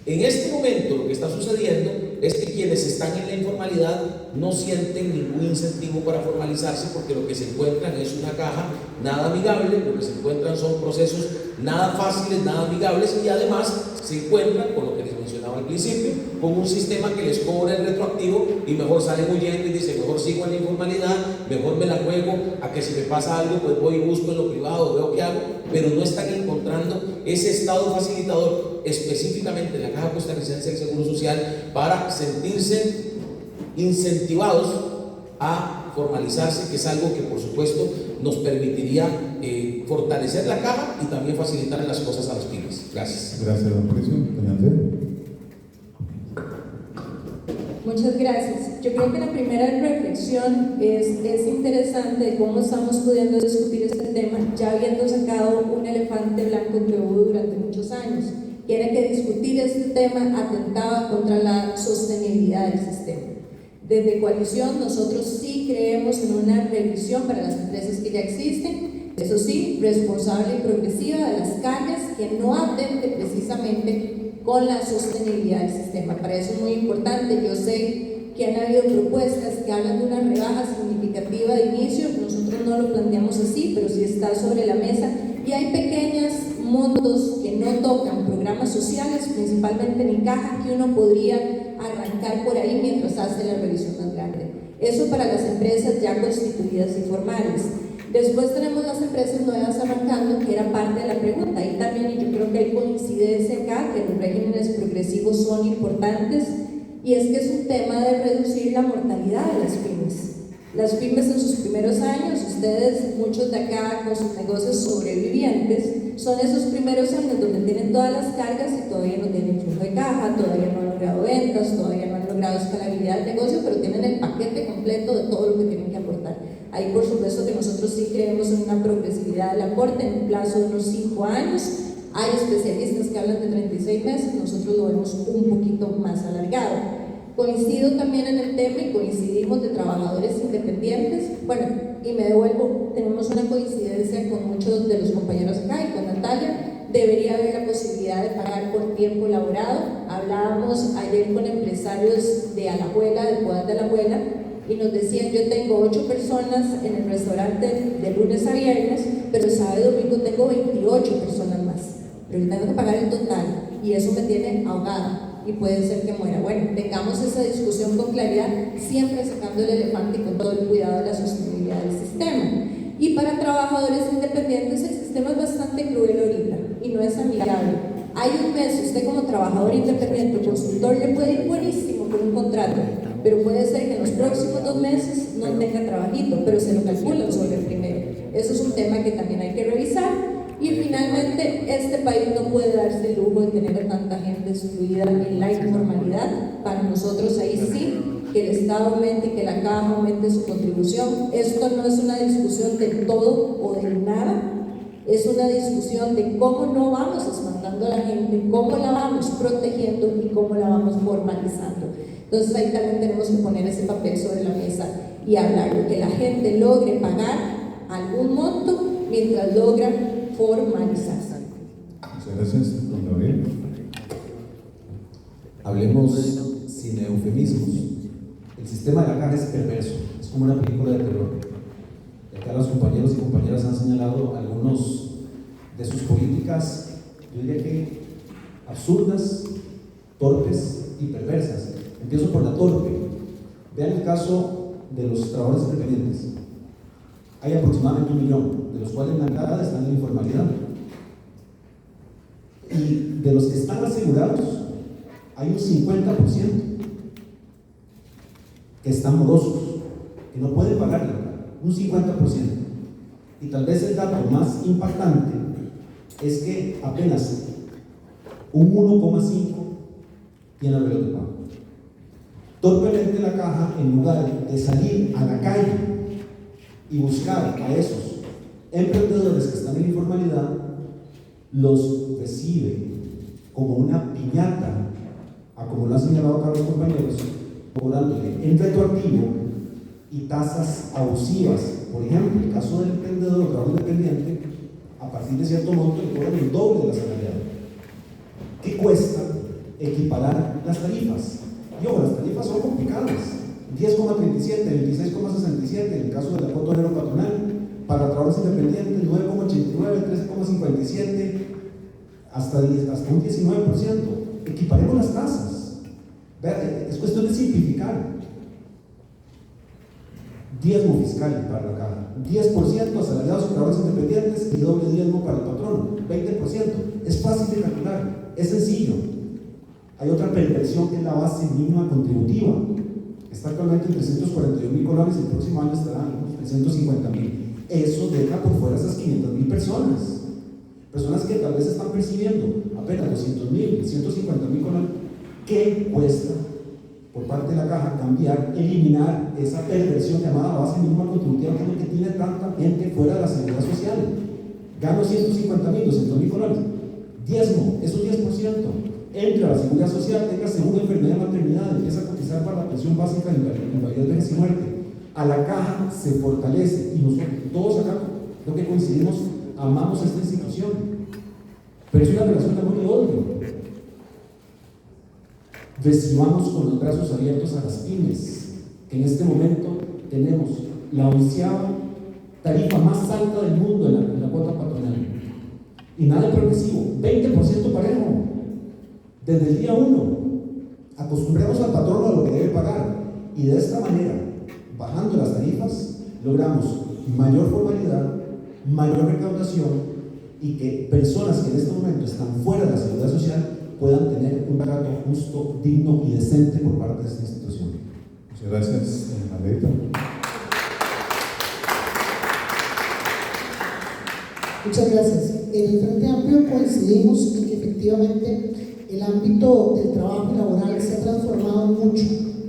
En este momento lo que está sucediendo es que quienes están en la informalidad no sienten ningún incentivo para formalizarse, porque lo que se encuentran es una caja nada amigable, lo que se encuentran son procesos nada fáciles, nada amigables, y además se encuentran, con lo que les mencionaba al principio, con un sistema que les cobra el retroactivo y mejor salen huyendo y dicen, mejor sigo en la informalidad, mejor me la juego a que si me pasa algo pues voy y busco en lo privado, veo qué hago, pero no están encontrando ese estado facilitador específicamente en la Caja Costarricense del Seguro Social para sentirse incentivados a formalizarse, que es algo que por supuesto nos permitiría fortalecer la caja y también facilitar las cosas a las pymes. Gracias. Gracias, don Mauricio. Doña Andrea. Muchas gracias. Yo creo que la primera reflexión es interesante de cómo estamos pudiendo discutir este tema, ya habiendo sacado un elefante blanco que hubo durante muchos años, que era que discutir este tema atentaba contra la sostenibilidad del sistema. Desde Coalición nosotros sí creemos en una revisión para las empresas que ya existen, eso sí, responsable y progresiva de las cargas que no atente precisamente con la sostenibilidad del sistema. Para eso es muy importante. Yo sé que han habido propuestas que hablan de una rebaja significativa de inicio, nosotros no lo planteamos así, pero sí está sobre la mesa, y hay pequeños montos que no tocan programas sociales, principalmente en caja, que uno podría arrancar por ahí mientras hace la revisión más grande. Eso para las empresas ya constituidas y formales. Después tenemos las empresas nuevas arrancando, que era parte de la pregunta. Ahí también, y yo creo que hay coincidencia acá, que los regímenes progresivos son importantes, y es que es un tema de reducir la mortalidad de las pymes. Las pymes en sus primeros años, ustedes, muchos de acá con sus negocios sobrevivientes, son esos primeros años donde tienen todas las cargas y todavía no tienen flujo de caja, todavía no han logrado ventas, todavía no han logrado escalabilidad del negocio, pero tienen el paquete completo de todo lo que tienen que aportar. Ahí por supuesto que nosotros sí creemos en una progresividad del aporte en un plazo de unos 5 años. Hay especialistas que hablan de 36 meses, nosotros lo vemos un poquito más alargado. Coincido también en el tema y coincidimos de trabajadores independientes. Bueno, y me devuelvo, tenemos una coincidencia con muchos de los compañeros acá y con Natalia. Debería haber la posibilidad de pagar por tiempo laborado. Hablábamos ayer con empresarios de Alajuela, del Poder de Alajuela, y nos decían, yo tengo 8 personas en el restaurante de lunes a viernes, pero sábado y domingo tengo 28 personas más, pero yo tengo que pagar el total y eso me tiene ahogada y puede ser que muera. Bueno, tengamos esa discusión con claridad, siempre sacando el elefante y con todo el cuidado de la sostenibilidad del sistema. Y para trabajadores independientes el sistema es bastante cruel ahorita. y no es amigable. Hay un mes, usted como trabajador independiente o consultor le puede ir buenísimo con un contrato, pero puede ser que en los próximos 2 meses no tenga trabajito, pero se lo calculan sobre el primero. Eso es un tema que también hay que revisar. Y finalmente, este país no puede darse el lujo de tener a tanta gente excluida en la informalidad. Para nosotros ahí sí, que el Estado aumente, que la Caja aumente su contribución. Esto no es una discusión de todo o de nada, es una discusión de cómo no vamos espantando a la gente, cómo la vamos protegiendo y cómo la vamos formalizando. Entonces ahí también tenemos que poner ese papel sobre la mesa y hablar, que la gente logre pagar algún monto mientras logra formalizarse. Muchas gracias, don Gabriel. Hablemos sin eufemismos. El sistema de la Caja es perverso, es como una película de terror. Acá los compañeros y compañeras han señalado algunos de sus políticas, yo diría que absurdas, torpes y perversas. Empiezo por la torpe. Vean el caso de los trabajadores independientes. Hay aproximadamente 1 millón, de los cuales la mitad están en la informalidad. Y de los que están asegurados, hay un 50% que están morosos, que no pueden pagar un 50%. Y tal vez el dato más impactante es que apenas un 1,5% tiene arreglo de pago. Torpemente la Caja, en lugar de salir a la calle y buscar a esos emprendedores que están en informalidad, los recibe como una piñata, como lo han señalado acá los compañeros, cobrándole en retroactivo y tasas abusivas. Por ejemplo, el caso del emprendedor o trabajador independiente, a partir de cierto monto le cobran el doble de la salarial. ¿Qué cuesta equiparar las tarifas? Y ojo, las tarifas son complicadas. 10,37, 26,67 en el caso de la cuota obrero patronal, para trabajadores independientes 9,89, 13,57, hasta un 19%. Equiparemos las tasas. Es cuestión de simplificar. Diezmo fiscal para la Caja, 10% asalariados y trabajadores independientes y doble diezmo para el patrón, 20%. Es fácil de calcular, es sencillo. Hay otra perversión que es la base mínima contributiva. Está actualmente en 341.000 colones, el próximo año estará en 350.000. Eso deja por fuera esas 500.000 personas que tal vez están percibiendo apenas 200.000, 150.000 colones. ¿Qué cuesta por parte de la Caja cambiar, eliminar esa perversión llamada base mínima contributiva, que es lo que tiene tanta gente fuera de la seguridad social? Gano 150.000, 200.000 colones, diezmo, eso es 10%. Entra a la seguridad social, tenga segunda enfermedad y maternidad, empieza a cotizar para la pensión básica de invalidez, vejez y muerte. A la Caja se fortalece y nosotros, todos acá, creo que coincidimos, amamos esta institución, pero es una relación de amor y odio. Recibamos con los brazos abiertos a las pymes, que en este momento tenemos la 11ª tarifa más alta del mundo en la cuota patronal. Y nada progresivo, 20% parejo. Desde el día 1, acostumbremos al patrono a lo que debe pagar. Y de esta manera, bajando las tarifas, logramos mayor formalidad, mayor recaudación y que personas que en este momento están fuera de la seguridad social puedan tener un trato justo, digno y decente por parte de esta institución. Muchas gracias, Margarita. Muchas gracias. En el Frente Amplio coincidimos en que efectivamente el ámbito del trabajo laboral se ha transformado mucho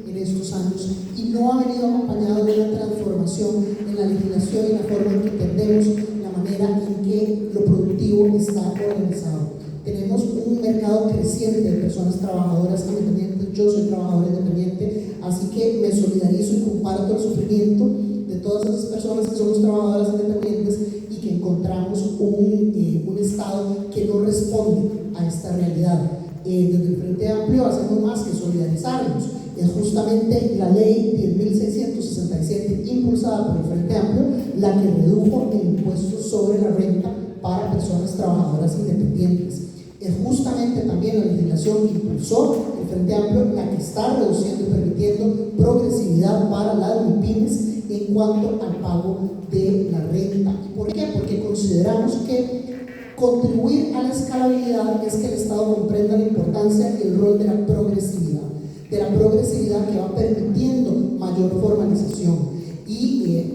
en estos años y no ha venido acompañado de una transformación en la legislación y la forma en que entendemos la manera en que lo productivo está organizado. Tenemos un mercado creciente de personas trabajadoras independientes. Yo soy trabajadora independiente, así que me solidarizo y comparto el sufrimiento de todas esas personas que somos trabajadoras independientes y que encontramos un Estado que no responde a esta realidad. Desde el Frente Amplio hacemos más que solidarizarnos. Es justamente la ley 10.667 impulsada por el Frente Amplio la que redujo el impuesto sobre la renta para personas trabajadoras independientes. Es justamente también la legislación que impulsó el Frente Amplio la que está reduciendo y permitiendo progresividad para las MIPYMES en cuanto al pago de la renta. ¿Y por qué? Porque consideramos que Contribuir a la escalabilidad es que el Estado comprenda la importancia y el rol de la progresividad que va permitiendo mayor formalización y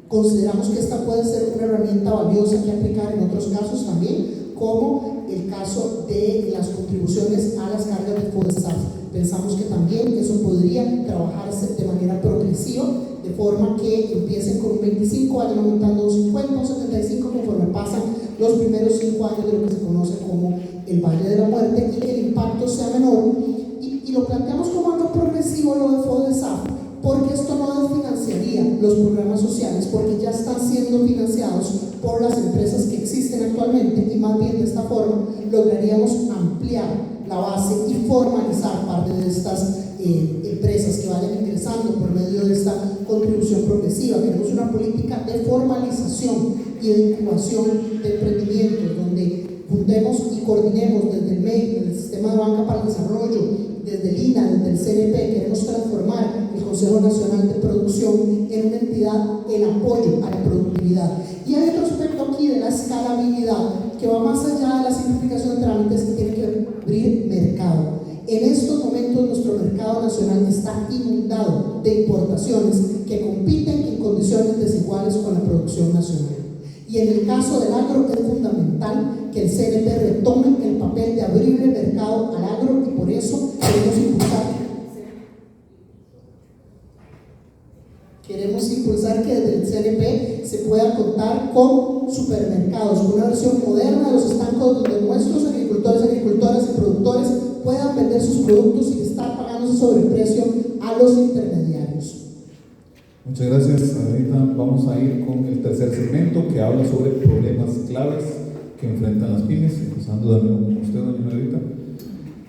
consideramos que esta puede ser una herramienta valiosa que aplicar en otros casos también, como el caso de las contribuciones a las cargas de FODESAF. Pensamos que también eso podría trabajarse de manera progresiva, de forma que empiecen con un 25, vayan aumentando un 50, un 75 conforme pasan los primeros 5 años de lo que se conoce como el Valle de la Muerte, y que el impacto sea menor. Y lo planteamos como algo progresivo lo de FODESAF, porque esto no desfinanciaría los programas sociales, porque ya están siendo financiados por las empresas que existen actualmente, y más bien de esta forma lograríamos ampliar la base y formalizar parte de estas empresas que vayan ingresando por medio de esta contribución progresiva. Queremos una política de formalización y de incubación de emprendimientos, donde juntemos y coordinemos desde el MEI, desde el Sistema de Banca para el Desarrollo, desde el INA, desde el CNP. Queremos transformar el Consejo Nacional de Producción en una entidad en apoyo a la productividad. Y hay otro aspecto aquí de la escalabilidad que va más allá de la simplificación de trámites, que tiene que abrir mercado. En estos momentos nuestro mercado nacional está inundado de importaciones que compiten en condiciones desiguales con la producción nacional. Y en el caso del agro es fundamental que el CNP retome el papel de abrirle mercado al agro, y por eso queremos impulsar que desde el CNP se pueda contar con supermercados, con una versión moderna de los estancos donde nuestros agricultores, agricultoras y productores puedan vender sus productos sin estar pagando sobreprecio a los intermediarios. Muchas gracias, Anita. Vamos a ir con el tercer segmento, que habla sobre problemas claves que enfrentan las pymes, empezando de nuevo con usted, doña Anita.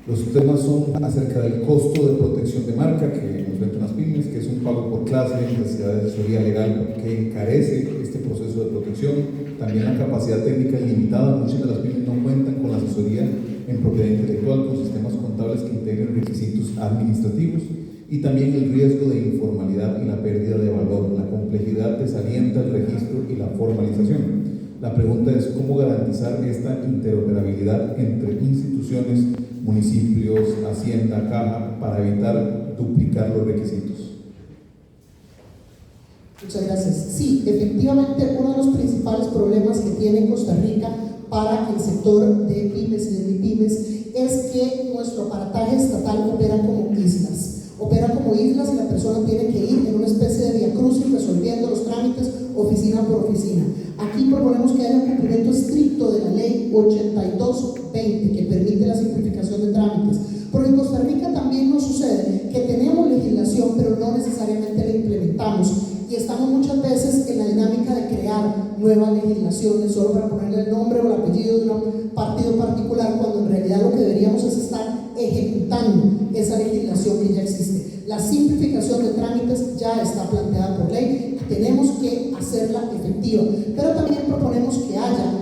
Los temas son acerca del costo de protección de marca que enfrentan las pymes, que es un pago por clase, necesidad de asesoría legal que encarece este proceso de protección, también la capacidad técnica limitada. Muchas de las pymes no cuentan con la asesoría en propiedad intelectual, con sistemas contables que integren requisitos administrativos, y también el riesgo de informalidad y la pérdida de valor, la complejidad de salienta, el registro y la formalización. La pregunta es cómo garantizar esta interoperabilidad entre instituciones, municipios, Hacienda, Caja, para evitar duplicar los requisitos. Muchas gracias. Sí, efectivamente, uno de los principales problemas que tiene Costa Rica para el sector de pymes y de MIPYMES es que nuestro aparataje estatal opera como islas. Opera como islas y la persona tiene que ir en una especie de viacrucis resolviendo los trámites oficina por oficina. Aquí proponemos que haya un cumplimiento estricto de la ley 8220 que permite la simplificación de trámites, porque en Costa Rica también nos sucede que tenemos legislación pero no necesariamente la implementamos, y estamos muchas veces en la dinámica de crear nuevas legislaciones solo para ponerle el nombre o el apellido de un partido particular, cuando en realidad lo que deberíamos es estar ejecutando esa legislación que ya existe. La simplificación de trámites ya está planteada por ley y tenemos que hacerla efectiva, pero también proponemos que haya,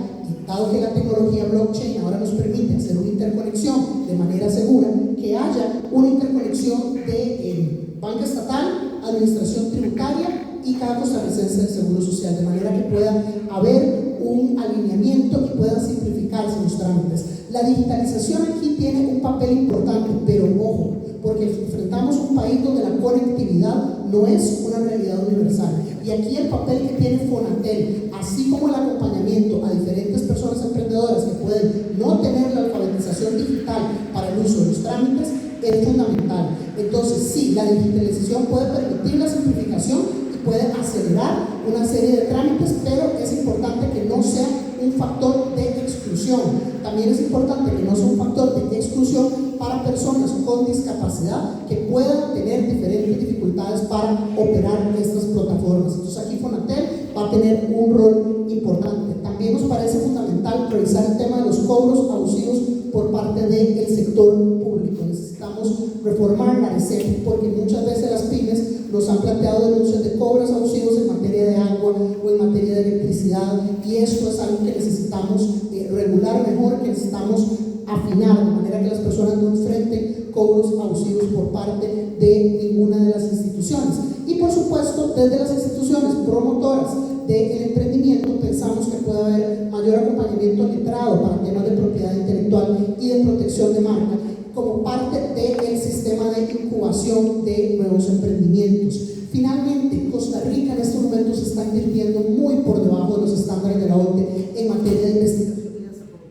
dado que la tecnología blockchain ahora nos permite hacer una interconexión de manera segura, que haya una interconexión de banca estatal, administración tributaria y cada costarricense del Seguro Social, de manera que pueda haber un alineamiento y puedan simplificarse los trámites. La digitalización aquí tiene un papel importante, pero ojo, porque enfrentamos un país donde la conectividad no es una realidad universal. Y aquí el papel que tiene Fonatel, así como el acompañamiento a diferentes personas emprendedoras que pueden no tener la alfabetización digital para el uso de los trámites, es fundamental. Entonces, sí, la digitalización puede permitir la simplificación y puede acelerar una serie de trámites, pero es importante que no sea un factor de exclusión. También es importante que no sea un factor de exclusión para personas con discapacidad que puedan tener diferentes dificultades para operar estas plataformas. Entonces aquí Fonatel va a tener un rol importante. También nos parece fundamental revisar el tema de los cobros abusivos por parte del sector público. Necesitamos reformar la RECEP, porque muchas veces las pymes nos han planteado denuncias de cobros abusivos en materia de agua o en materia de electricidad, y esto es algo que necesitamos regular mejor, que necesitamos afinar, de manera que las personas no enfrenten cobros abusivos por parte de ninguna de las instituciones. Y por supuesto, desde las instituciones promotoras del emprendimiento, pensamos que puede haber mayor acompañamiento letrado percepción de marca como parte del sistema de incubación de nuevos emprendimientos. Finalmente, Costa Rica en estos momentos está invirtiendo muy por debajo de los estándares de la OCDE en materia de investigación y desarrollo.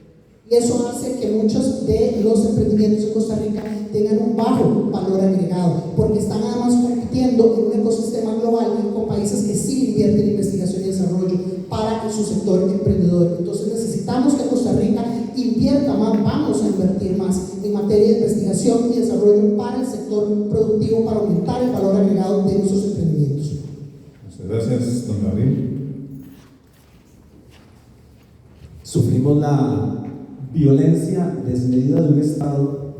Y eso hace que muchos de los emprendimientos en Costa Rica tengan un bajo valor agregado, porque están además compitiendo en un ecosistema global con países que sí invierten en investigación y desarrollo para su sector emprendedor. Entonces necesitamos que Costa Rica invierta más, vamos a invertir más en materia de investigación y desarrollo para el sector productivo, para aumentar el valor agregado de nuestros emprendimientos. Muchas gracias, don Gabriel. Sufrimos la violencia desmedida de un Estado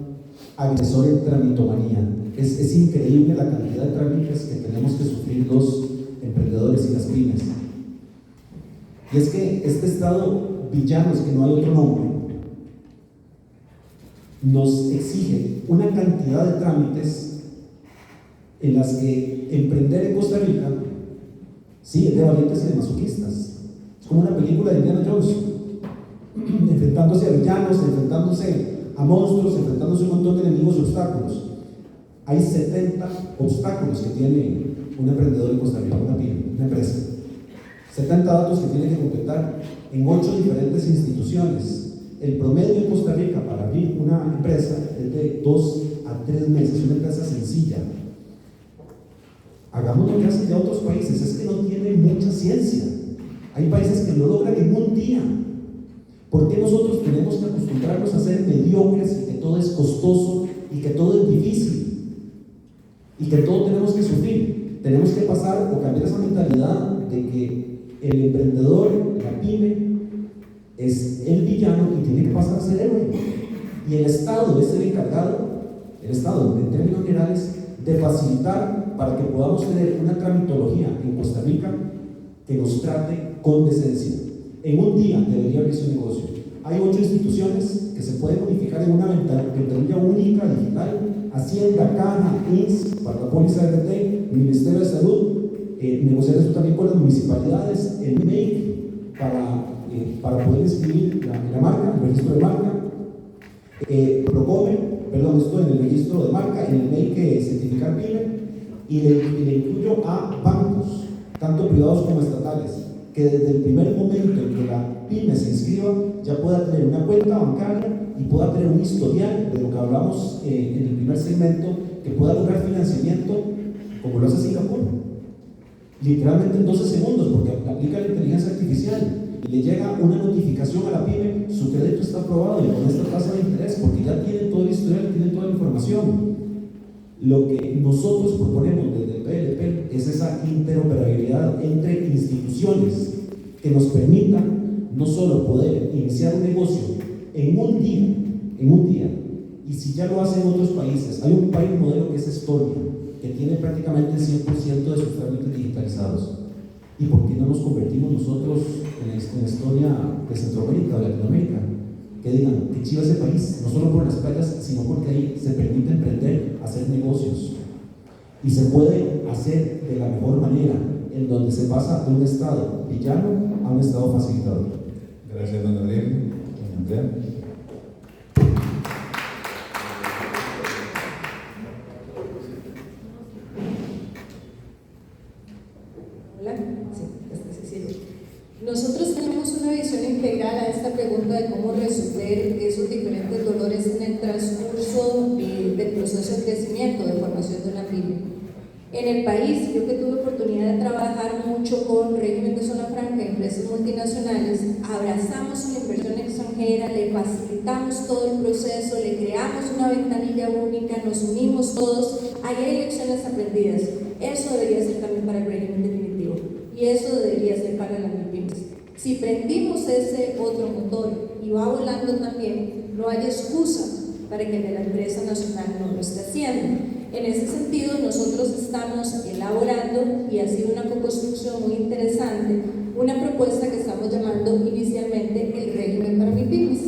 agresor en tramitomanía. Es increíble la cantidad de trámites que tenemos que sufrir los emprendedores y las pymes. Y es que este Estado villano, es que no hay otro nombre, nos exige una cantidad de trámites en las que emprender en Costa Rica, sí, es de valientes y de masoquistas. Es como una película de Indiana Jones, enfrentándose a villanos, enfrentándose a monstruos, enfrentándose a un montón de enemigos y obstáculos. Hay 70 obstáculos que tiene un emprendedor en Costa Rica, una pyme, una empresa. 70 datos que tiene que completar en 8 diferentes instituciones. El promedio en Costa Rica para abrir una empresa es de 2 a 3 meses, una empresa sencilla. Hagamos lo que hacen ya otros países, es que no tiene mucha ciencia. Hay países que lo logran en un día. ¿Por qué nosotros tenemos que acostumbrarnos a ser mediocres y que todo es costoso y que todo es difícil y que todo tenemos que sufrir? Tenemos que pasar o cambiar esa mentalidad de que el emprendedor, la pyme, es el villano y tiene que pasar a ser héroe. Y el Estado es el encargado, el Estado, en términos generales, de facilitar para que podamos tener una tramitología en Costa Rica que nos trate con decencia. En un día debería abrirse un negocio. Hay 8 instituciones que se pueden unificar en una ventanilla única digital: Hacienda, Caja, INS, para la póliza de RT, Ministerio de Salud, negociar eso también con las municipalidades, el MEIC para poder inscribir la marca, el registro de marca, Procome, perdón, esto en el registro de marca, en el MEIC certificar PYME, y le incluyo a bancos, tanto privados como estatales, que desde el primer momento en que la pyme se inscriba ya pueda tener una cuenta bancaria y pueda tener un historial de lo que hablamos en el primer segmento, que pueda lograr financiamiento como lo hace Singapur, literalmente en 12 segundos, porque aplica la inteligencia artificial y le llega una notificación a la pyme: su crédito está aprobado y con esta tasa de interés, porque ya tienen todo el historial, tienen toda la información. Lo que nosotros proponemos desde el PLP es esa interoperabilidad entre instituciones que nos permita no solo poder iniciar un negocio en un día, y si ya lo hacen otros países. Hay un país modelo que es Estonia, que tiene prácticamente el 100% de sus trámites digitalizados. ¿Y por qué no nos convertimos nosotros en Estonia de Centroamérica o de Latinoamérica? Que digan, qué chido ese país, no solo por las playas, sino porque ahí se permite emprender, hacer negocios. Y se puede hacer de la mejor manera, en donde se pasa de un Estado villano a un Estado facilitador. Gracias, don Gabriel. Doña Andrea. Hola, nosotros tenemos una visión integral a esta pregunta de cómo resolver esos diferentes dolores en el transcurso del proceso de crecimiento, de formación de una pyme. En el país, yo que tuve oportunidad de trabajar mucho con régimen de zona franca y empresas multinacionales, abrazamos la inversión extranjera, le facilitamos todo el proceso, le creamos una ventanilla única, nos unimos todos, ahí hay lecciones aprendidas. Eso debería ser también para el régimen definitivo y eso debería ser para las MIPYMES. Si prendimos ese otro motor y va volando también, no hay excusa para que la empresa nacional no lo esté haciendo. En ese sentido, nosotros estamos elaborando, y ha sido una co-construcción muy interesante, una propuesta que estamos llamando inicialmente el régimen para MIPYMES,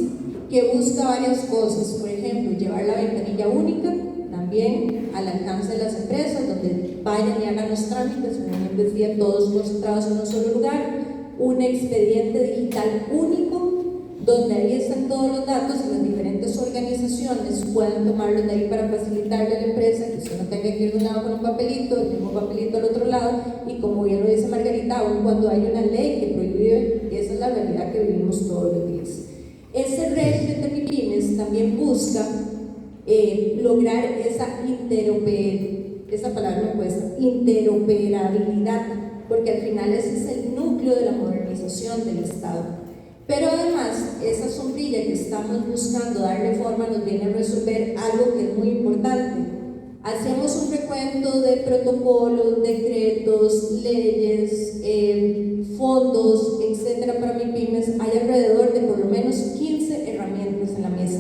que busca varias cosas. Por ejemplo, llevar la ventanilla única también al alcance de las empresas, donde vayan y hagan los trámites, como les decía, todos concentrados en un solo lugar, un expediente digital único, donde ahí están todos los datos y las diferentes diferentes organizaciones puedan tomarlo de ahí para facilitarle a la empresa, que usted no tenga que ir de un lado con un papelito, del mismo papelito al otro lado, y como bien lo dice Margarita, aun cuando hay una ley que prohíbe, esa es la realidad que vivimos todos los días. Ese régimen de MIPYMES también busca lograr esa palabra me cuesta, interoperabilidad, porque al final ese es el núcleo de la modernización del Estado. Pero además, esa sombrilla que estamos buscando darle forma nos viene a resolver algo que es muy importante. Hacemos un recuento de protocolos, decretos, leyes, fondos, etcétera para MIPYMES. Hay alrededor de por lo menos 15 herramientas en la mesa,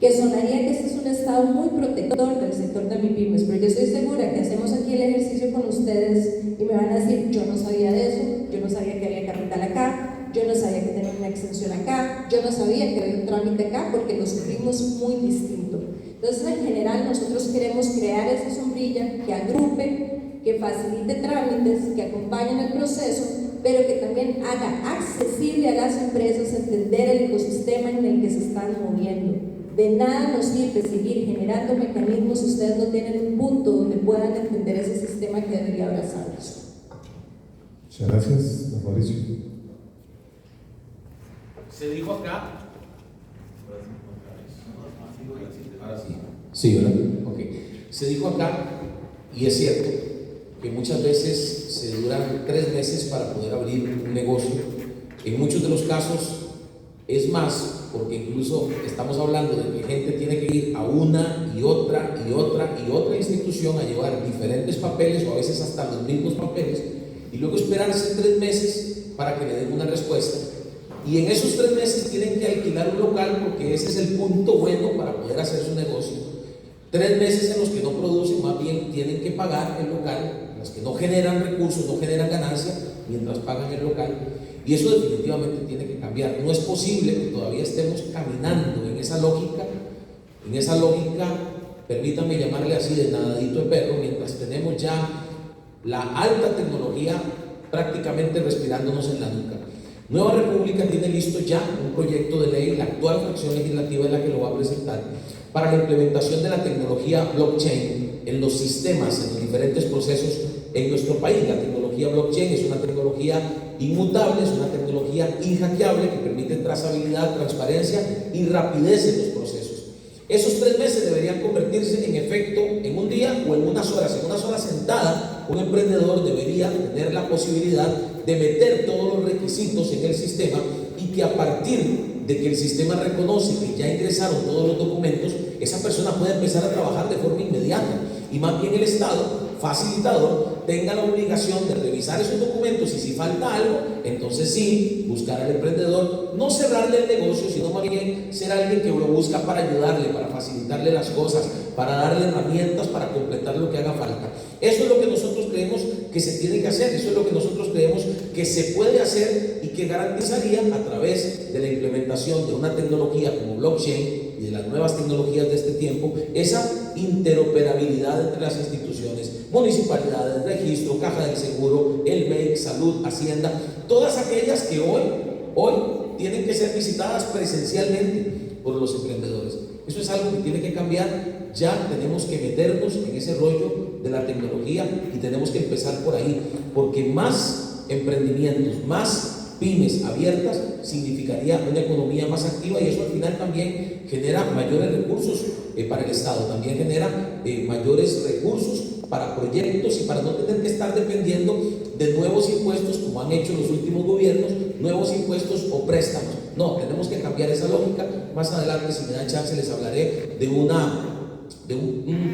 que sonaría que este es un Estado muy protector del sector de MIPYMES, pero yo estoy segura que hacemos aquí el ejercicio con ustedes y me van a decir, yo no sabía de eso, yo no sabía que había capital acá, yo no sabía que tenía una exención acá, yo no sabía que había un trámite acá, porque lo sufrimos muy distinto. Entonces, en general, nosotros queremos crear esa sombrilla que agrupe, que facilite trámites, que acompañen el proceso, pero que también haga accesible a las empresas entender el ecosistema en el que se están moviendo. De nada nos sirve seguir generando mecanismos si ustedes no tienen un punto donde puedan entender ese sistema que debería abrazarlos. Muchas gracias, don Mauricio. Se dijo acá. Ahora sí. Sí, ¿verdad? Ok. Se dijo acá, y es cierto, que muchas veces se duran 3 meses para poder abrir un negocio. En muchos de los casos es más, porque incluso estamos hablando de que gente tiene que ir a una y otra y otra y otra institución a llevar diferentes papeles o a veces hasta los mismos papeles y luego esperarse 3 meses para que le den una respuesta. Y en esos 3 meses tienen que alquilar un local porque ese es el punto bueno para poder hacer su negocio. 3 meses en los que no producen, más bien tienen que pagar el local, en los que no generan recursos, no generan ganancia, mientras pagan el local. Y eso definitivamente tiene que cambiar. No es posible que todavía estemos caminando en esa lógica, permítanme llamarle así, de nadadito de perro, mientras tenemos ya la alta tecnología prácticamente respirándonos en la nuca. Nueva República tiene listo ya un proyecto de ley, la actual fracción legislativa es la que lo va a presentar, para la implementación de la tecnología blockchain en los sistemas, en los diferentes procesos en nuestro país. La tecnología blockchain es una tecnología inmutable, es una tecnología inhackeable que permite trazabilidad, transparencia y rapidez en los procesos. Esos 3 meses deberían convertirse en efecto en un día o en unas horas. En unas horas sentada, un emprendedor debería tener la posibilidad de meter todos los requisitos en el sistema y que a partir de que el sistema reconoce que ya ingresaron todos los documentos, esa persona puede empezar a trabajar de forma inmediata y más bien el Estado facilitador tenga la obligación de revisar esos documentos y si falta algo, entonces sí, buscar al emprendedor, no cerrarle el negocio, sino más bien ser alguien que lo busca para ayudarle, para facilitarle las cosas, para darle herramientas para completar lo que haga falta. Eso es lo que nosotros creemos que se tiene que hacer, eso es lo que nosotros creemos que se puede hacer y que garantizaría a través de la implementación de una tecnología como blockchain y de las nuevas tecnologías de este tiempo, esa interoperabilidad entre las instituciones, municipalidades, registro, caja del seguro, el MEC, salud, hacienda, todas aquellas que hoy tienen que ser visitadas presencialmente por los emprendedores. Eso es algo que tiene que cambiar. Ya tenemos que meternos en ese rollo de la tecnología y tenemos que empezar por ahí, porque más emprendimientos, más pymes abiertas significaría una economía más activa y eso al final también genera mayores recursos para el Estado, también genera mayores recursos para proyectos y para no tener que estar dependiendo de nuevos impuestos como han hecho los últimos gobiernos, nuevos impuestos o préstamos. No, tenemos que cambiar esa lógica. Más adelante, si me dan chance, les hablaré de un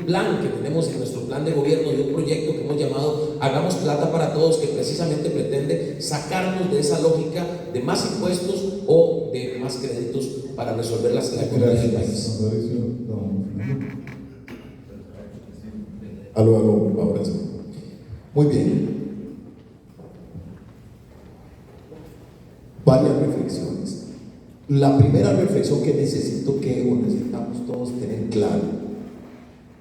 plan que tenemos en nuestro plan de gobierno, de un proyecto que hemos llamado Hagamos Plata para Todos, que precisamente pretende sacarnos de esa lógica de más impuestos o de más créditos para resolver la economía del país. Aló, ahora sí. Muy bien. Varias reflexiones. La primera reflexión que necesitamos todos tener claro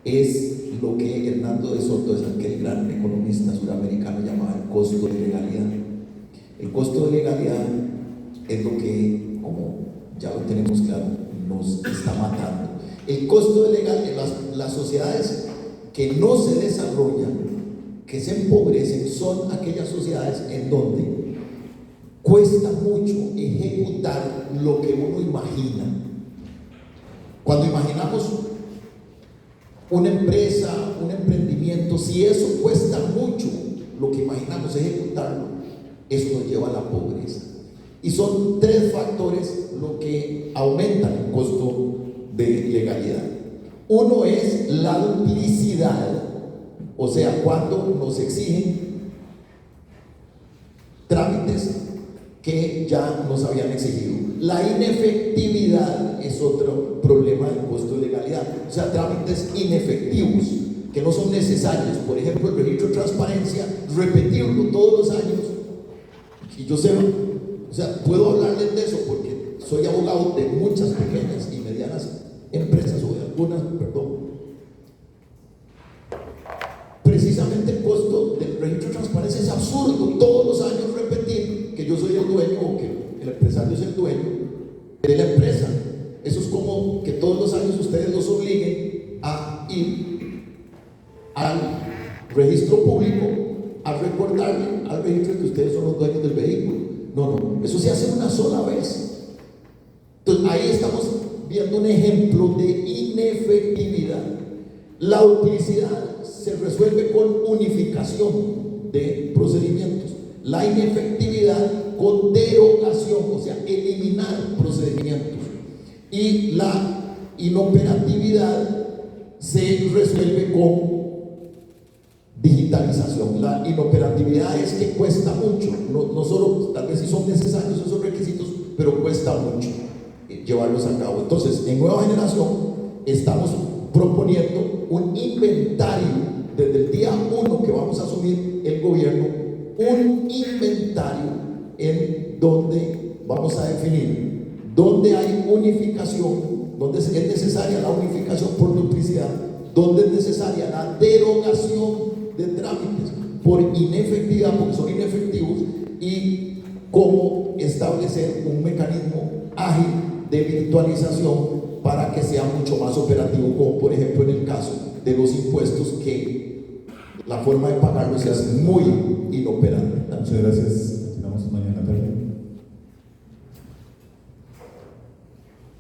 es lo que Hernando de Soto, es aquel gran economista suramericano, llamaba el costo de legalidad. El costo de legalidad es lo que, como ya lo tenemos claro, nos está matando. El costo de legal en las sociedades que no se desarrollan, que se empobrecen, son aquellas sociedades en donde cuesta mucho ejecutar lo que uno imagina. Cuando imaginamos una empresa, un emprendimiento, si eso cuesta mucho, lo que imaginamos ejecutarlo, eso nos lleva a la pobreza. Y son 3 factores lo que aumentan el costo de legalidad. Uno es la duplicidad, o sea, cuando nos exigen trámites que ya nos habían exigido. La inefectividad es otro problema del costo de legalidad, o sea, trámites inefectivos que no son necesarios. Por ejemplo, el registro de transparencia, repetirlo todos los años. Y yo sé, o sea, puedo hablarles de eso porque soy abogado de muchas pequeñas y medianas empresas, o de algunas, perdón. Precisamente el costo del registro de transparencia es absurdo. Todos los años repetir que yo soy el dueño o que el empresario es el dueño de la empresa. Eso es como que todos los años ustedes los obliguen a ir al registro público a recordarle al registro que ustedes son los dueños del vehículo. No, eso se hace una sola vez. Entonces ahí estamos viendo un ejemplo de inefectividad. La duplicidad se resuelve con unificación de procedimientos. La inefectividad con derogación, o sea, eliminar procedimientos. Y la inoperatividad se resuelve con digitalización. La inoperatividad es que cuesta mucho, no solo, tal vez sí son necesarios esos requisitos, pero cuesta mucho llevarlos a cabo. Entonces, en Nueva Generación estamos proponiendo un inventario desde el día 1 que vamos a asumir el gobierno, un inventario en donde vamos a definir dónde hay unificación, dónde es necesaria la unificación por duplicidad, dónde es necesaria la derogación de trámites por inefectividad, porque son inefectivos, y cómo establecer un mecanismo ágil de virtualización para que sea mucho más operativo, como por ejemplo en el caso de los impuestos, que la forma de pagarlos es muy inoperante. Muchas gracias. Continuamos mañana tarde.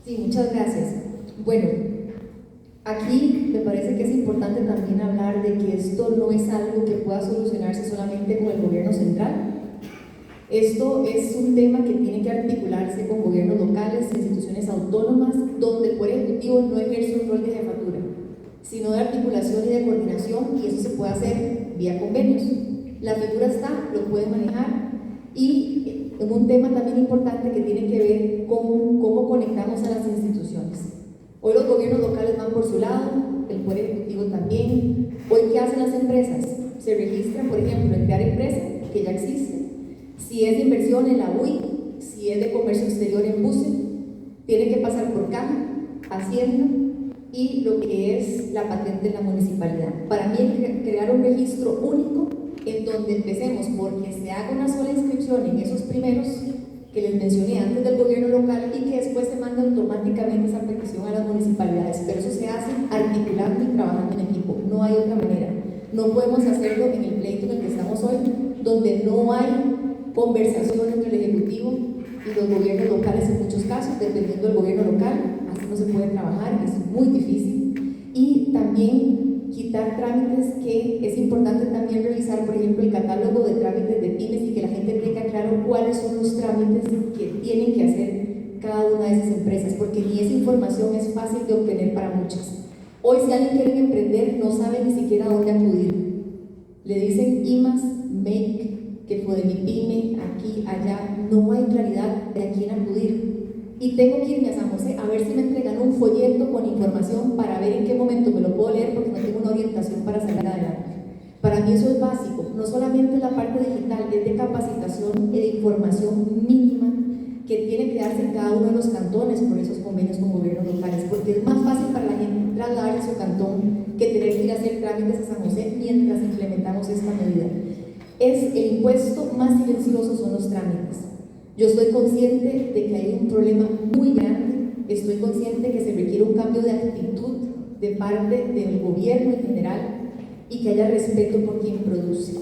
Sí, muchas gracias. Bueno, aquí me parece que es importante también hablar de que esto no es algo que pueda solucionarse solamente con el gobierno central. Esto es un tema que tiene que articularse con gobiernos locales, instituciones autónomas, donde el Poder Ejecutivo no ejerce un rol de jefatura, sino de articulación y de coordinación, y eso se puede hacer vía convenios. La figura está, lo pueden manejar, y un tema también importante que tiene que ver con cómo conectamos a las instituciones. Hoy los gobiernos locales van por su lado, el Poder Ejecutivo también. Hoy, ¿qué hacen las empresas? Se registran, por ejemplo, en crear empresa, que ya existe. Si es de inversión en la UI, si es de comercio exterior en BUCE, tiene que pasar por Caja, Hacienda y lo que es la patente de la municipalidad. Para mí, crear un registro único en donde empecemos porque se haga una sola inscripción en esos primeros que les mencioné antes del gobierno local, y que después se manda automáticamente esa petición a las municipalidades, pero eso se hace articulando y trabajando en equipo, no hay otra manera. No podemos hacerlo en el pleito en el que estamos hoy, donde no hay conversación entre el Ejecutivo y los gobiernos locales en muchos casos, dependiendo del gobierno local, así no se puede trabajar, es muy difícil. Y también quitar trámites, que es importante también revisar, por ejemplo, el catálogo de trámites de pymes, y que la gente tenga claro cuáles son los trámites que tienen que hacer cada una de esas empresas, porque ni esa información es fácil de obtener para muchas. Hoy, si alguien quiere emprender, no sabe ni siquiera a dónde acudir. Le dicen IMAS, MEIC, que fue de mi pyme, aquí, allá, no hay claridad de a quién acudir. Y tengo que irme a San José a ver si me entregan un folleto con información para ver en qué momento me lo puedo leer, porque no tengo una orientación para salir adelante. Para mí eso es básico, no solamente la parte digital, es de capacitación y de información mínima que tiene que darse en cada uno de los cantones por esos convenios con gobiernos locales, porque es más fácil para la gente trasladar a su cantón que tener que ir a hacer trámites a San José mientras implementamos esta medida. Es el impuesto más silencioso, son los trámites. Yo estoy consciente de que hay un problema muy grande estoy consciente que se requiere un cambio de actitud de parte del gobierno en general y que haya respeto por quien produce.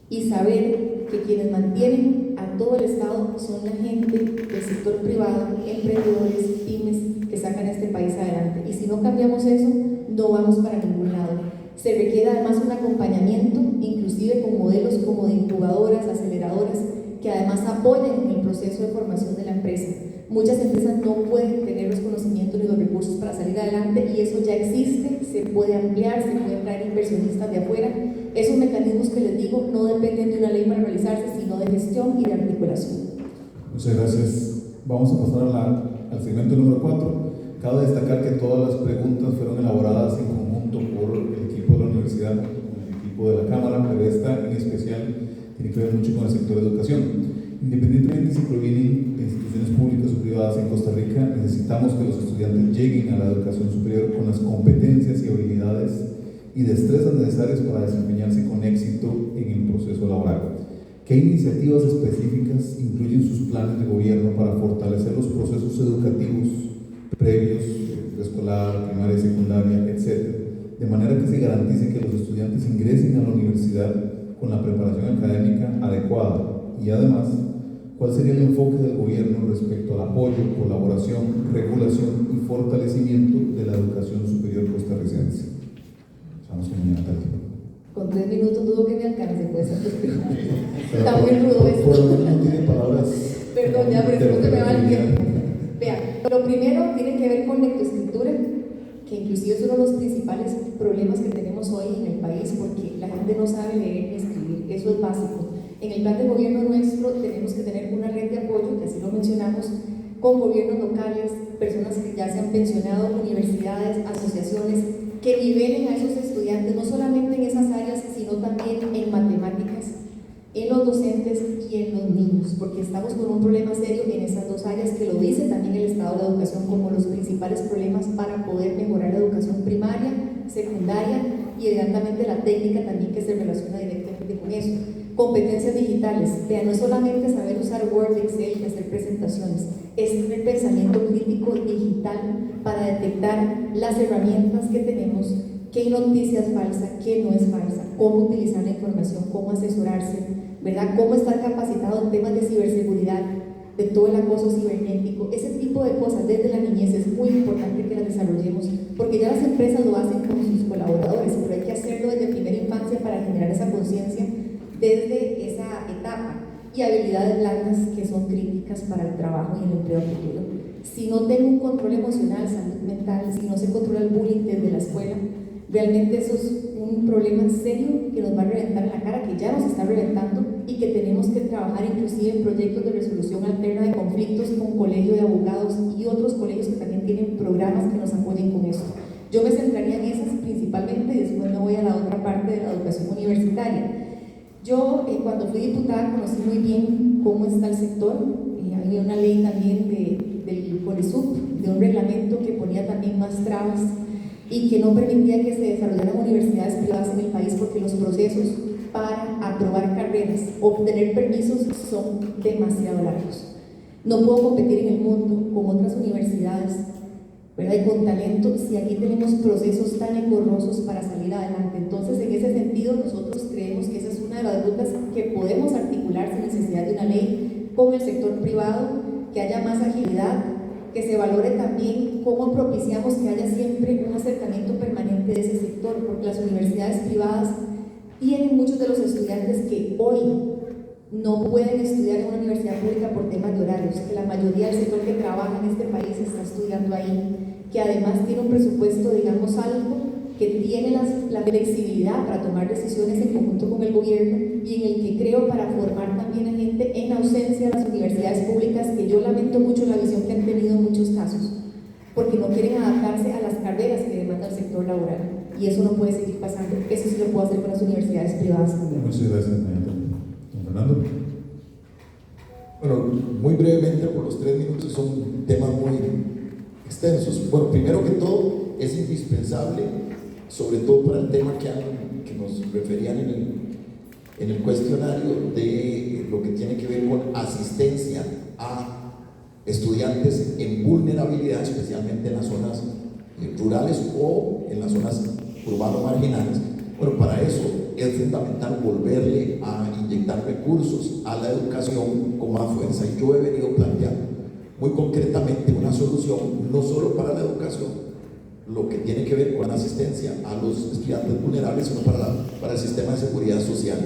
Y saber que quienes mantienen a todo el Estado son la gente del sector privado, emprendedores, pymes que sacan a este país adelante. Y si no cambiamos eso, no vamos para ningún lado. Se requiere además un acompañamiento, inclusive con modelos como de incubadoras, aceleradoras, que además apoyen el proceso de formación de la empresa. Muchas empresas no pueden tener los conocimientos ni los recursos para salir adelante y eso ya existe, se puede ampliar, se pueden traer inversionistas de afuera. Esos mecanismos que les digo no dependen de una ley para realizarse, sino de gestión y de articulación. Muchas gracias. Vamos a pasar al segmento número 4. Cabe destacar que todas las preguntas fueron elaboradas en conjunto por el equipo de la universidad, con el equipo de la Cámara, pero esta en especial tiene que ver mucho con el sector de educación. Independientemente si provienen de instituciones públicas o privadas en Costa Rica, necesitamos que los estudiantes lleguen a la educación superior con las competencias y habilidades y destrezas necesarias para desempeñarse con éxito en el proceso laboral. ¿Qué iniciativas específicas incluyen sus planes de gobierno para fortalecer los procesos educativos previos, preescolar, primaria, secundaria, etcétera, de manera que se garantice que los estudiantes ingresen a la universidad con la preparación académica adecuada? Y además, ¿cuál sería el enfoque del gobierno respecto al apoyo, colaboración, regulación y fortalecimiento de la educación superior costarricense? Vamos con doña Natalia. Con 3 minutos dudo que me alcance, pues. Está muy rudo eso. Por lo menos no tiene palabras. Perdón, ya, pero es que me va el tiempo. Vean, lo primero tiene que ver con lectoescritura, que inclusive es uno de los principales problemas que tenemos hoy en el país, porque la gente no sabe leer ni escribir, eso es básico. En el plan de gobierno nuestro tenemos que tener una red de apoyo, que así lo mencionamos, con gobiernos locales, personas que ya se han pensionado, universidades, asociaciones, que nivelen a esos estudiantes, no solamente en esas áreas, sino también en matemáticas, en los docentes y en los niños, porque estamos con un problema serio en esas dos áreas, que lo dice también el Estado de la Educación como los principales problemas para poder mejorar la educación primaria, secundaria y evidentemente la técnica también, que se relaciona directamente con eso. Competencias digitales, vean, no es solamente saber usar Word, Excel y hacer presentaciones, es tener pensamiento crítico digital para detectar las herramientas que tenemos, qué noticia es falsa, qué no es falsa, cómo utilizar la información, cómo asesorarse, ¿verdad? Cómo estar capacitado en temas de ciberseguridad, de todo el acoso cibernético, ese tipo de cosas desde la niñez es muy importante que las desarrollemos, porque ya las empresas lo hacen con sus colaboradores, pero hay que hacerlo desde primera infancia para generar esa conciencia desde esa etapa, y habilidades blandas que son críticas para el trabajo y el empleo futuro. Si no tengo un control emocional, salud mental, si no se controla el bullying desde la escuela, realmente eso es un problema serio que nos va a reventar en la cara, que ya nos está reventando, y que tenemos que trabajar inclusive en proyectos de resolución alterna de conflictos con colegio de abogados y otros colegios que también tienen programas que nos apoyen con eso. Yo me centraría en esas principalmente y después me voy a la otra parte de la educación universitaria. Yo cuando fui diputada conocí muy bien cómo está el sector, había una ley también del CONESUP, de un reglamento que ponía también más trabas y que no permitía que se desarrollaran universidades privadas en el país, porque los procesos para aprobar carreras, obtener permisos, son demasiado largos. No puedo competir en el mundo con otras universidades, ¿verdad? Y con talento, si aquí tenemos procesos tan engorrosos para salir adelante. Entonces, en ese sentido, nosotros creemos que esa es una de las rutas que podemos articular sin necesidad de una ley con el sector privado, que haya más agilidad, que se valore también cómo propiciamos que haya siempre un acercamiento permanente de ese sector, porque las universidades privadas tienen muchos de los estudiantes que hoy no pueden estudiar en una universidad pública por temas de horarios, que la mayoría del sector que trabaja en este país está estudiando ahí, que además tiene un presupuesto, digamos, alto, que tiene la flexibilidad para tomar decisiones en conjunto con el gobierno, y en el que creo para formar también a gente en ausencia de las universidades públicas, que yo lamento mucho la visión que han tenido en muchos casos, porque no quieren adaptarse a las carreras que demanda el sector laboral, y eso no puede seguir pasando. Eso sí lo puedo hacer con las universidades privadas también. Muchas gracias, don Fernando. Bueno, muy brevemente, por los 3 minutos, son temas muy extensos. Bueno, primero que todo, es indispensable, sobre todo para el tema que nos referían en el cuestionario, de lo que tiene que ver con asistencia a estudiantes en vulnerabilidad, especialmente en las zonas rurales o en las zonas urbanas marginales. Bueno, para eso es fundamental volverle a inyectar recursos a la educación con más fuerza, y yo he venido planteando muy concretamente una solución no solo para la educación, lo que tiene que ver con la asistencia a los estudiantes vulnerables, sino para el sistema de seguridad social,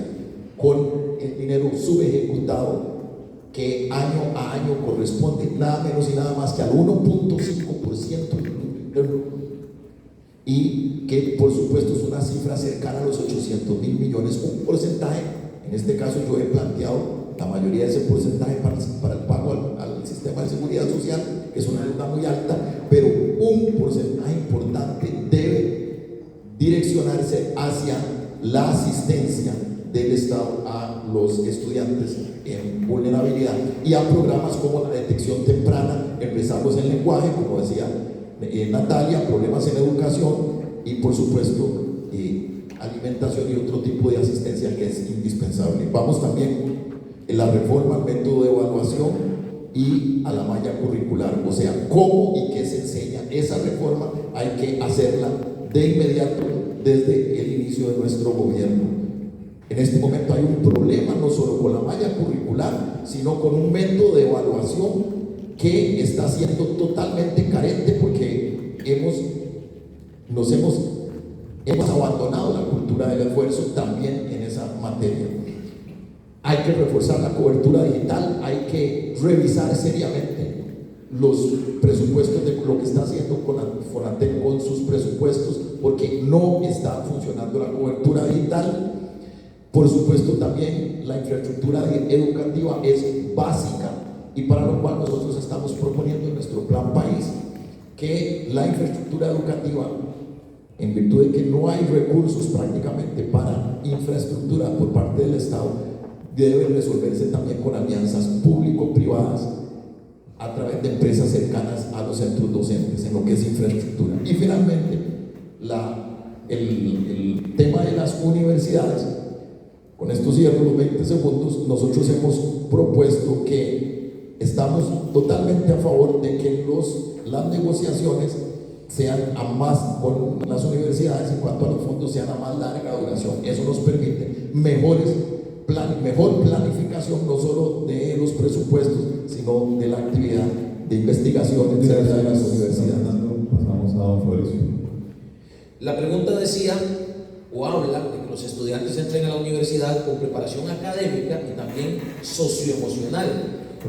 con el dinero subejecutado que año a año corresponde nada menos y nada más que al 1.5% y que por supuesto es una cifra cercana a los 800.000 millones, un porcentaje. En este caso yo he planteado la mayoría de ese porcentaje para el pago al sistema de seguridad social, que es una deuda muy alta, pero un porcentaje importante debe direccionarse hacia la asistencia del Estado a los estudiantes en vulnerabilidad y a programas como la detección temprana en rezagos en lenguaje, como decía Natalia, problemas en educación y por supuesto alimentación y otro tipo de asistencia que es indispensable. Vamos también en la reforma al método de evaluación y a la malla curricular, o sea, cómo y qué se enseña. Esa reforma hay que hacerla de inmediato desde el inicio de nuestro gobierno. En este momento hay un problema no solo con la malla curricular, sino con un método de evaluación que está siendo totalmente carente porque hemos abandonado la cultura del esfuerzo también en esa materia. Hay que reforzar la cobertura digital, hay que revisar seriamente los presupuestos de lo que está haciendo Fonatel con sus presupuestos, porque no está funcionando la cobertura digital. Por supuesto también la infraestructura educativa es básica, y para lo cual nosotros estamos proponiendo en nuestro plan país que la infraestructura educativa, en virtud de que no hay recursos prácticamente para infraestructura por parte del Estado, debe resolverse también con alianzas público-privadas a través de empresas cercanas a los centros docentes en lo que es infraestructura. Y finalmente, el tema de las universidades. Con esto cierro los 20 segundos. Nosotros hemos propuesto que estamos totalmente a favor de que las negociaciones sean a más con las universidades en cuanto a los fondos, sean a más larga duración. Eso nos permite mejor planificación, no solo de los presupuestos, sino de la actividad de investigación de las universidades. Pasamos a don Florencio. La pregunta decía o habla de que los estudiantes entren a la universidad con preparación académica y también socioemocional.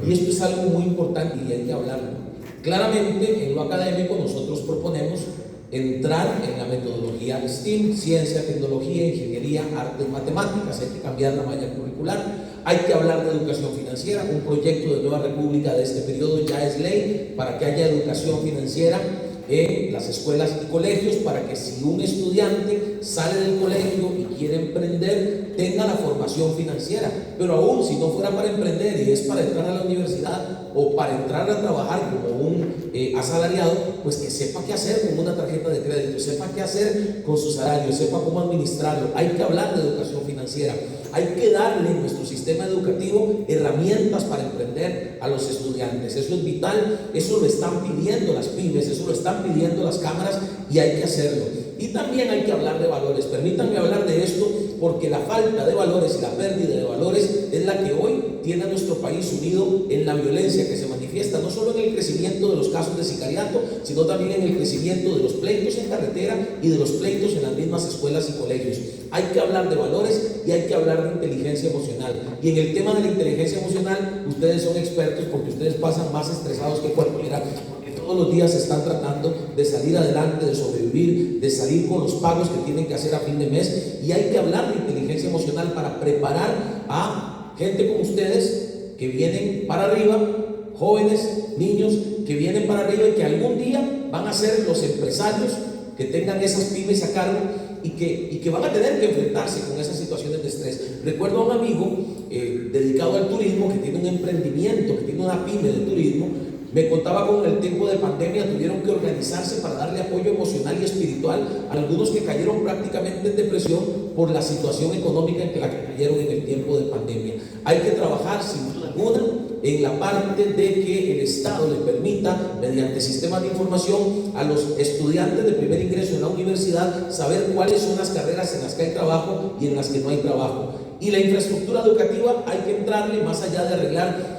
Y esto es algo muy importante y hay que hablarlo. Claramente, en lo académico nosotros proponemos entrar en la metodología STEAM, ciencia, tecnología, ingeniería, artes, matemáticas. Hay que cambiar la malla curricular, hay que hablar de educación financiera. Un proyecto de Nueva República de este periodo ya es ley para que haya educación financiera en las escuelas y colegios, para que si un estudiante sale del colegio y quiere emprender, tenga la formación financiera. Pero aún si no fuera para emprender y es para entrar a la universidad o para entrar a trabajar como un asalariado, pues que sepa qué hacer con una tarjeta de crédito, sepa qué hacer con su salario, sepa cómo administrarlo. Hay que hablar de educación financiera, hay que darle en nuestro sistema educativo herramientas para emprender a los estudiantes. Eso es vital, eso lo están pidiendo las pymes, eso lo están pidiendo las cámaras y hay que hacerlo. Y también hay que hablar de valores. Permítanme hablar de esto porque la falta de valores y la pérdida de valores es la que hoy tiene a nuestro país unido en la violencia que se manifiesta no solo en el crecimiento de los casos de sicariato, sino también en el crecimiento de los pleitos en carretera y de los pleitos en las mismas escuelas y colegios. Hay que hablar de valores y hay que hablar de inteligencia emocional. Y en el tema de la inteligencia emocional, ustedes son expertos porque ustedes pasan más estresados que cualquiera. Todos los días están tratando de salir adelante, de sobrevivir, de salir con los pagos que tienen que hacer a fin de mes. Y hay que hablar de inteligencia emocional para preparar a gente como ustedes que vienen para arriba, jóvenes, niños que vienen para arriba y que algún día van a ser los empresarios que tengan esas pymes a cargo y que van a tener que enfrentarse con esas situaciones de estrés. Recuerdo a un amigo dedicado al turismo que tiene un emprendimiento, que tiene una pyme de turismo. Me contaba cómo en el tiempo de pandemia tuvieron que organizarse para darle apoyo emocional y espiritual a algunos que cayeron prácticamente en depresión por la situación económica en la que cayeron en el tiempo de pandemia. Hay que trabajar sin duda alguna en la parte de que el Estado le permita, mediante sistemas de información, a los estudiantes de primer ingreso en la universidad saber cuáles son las carreras en las que hay trabajo y en las que no hay trabajo. Y la infraestructura educativa hay que entrarle más allá de arreglar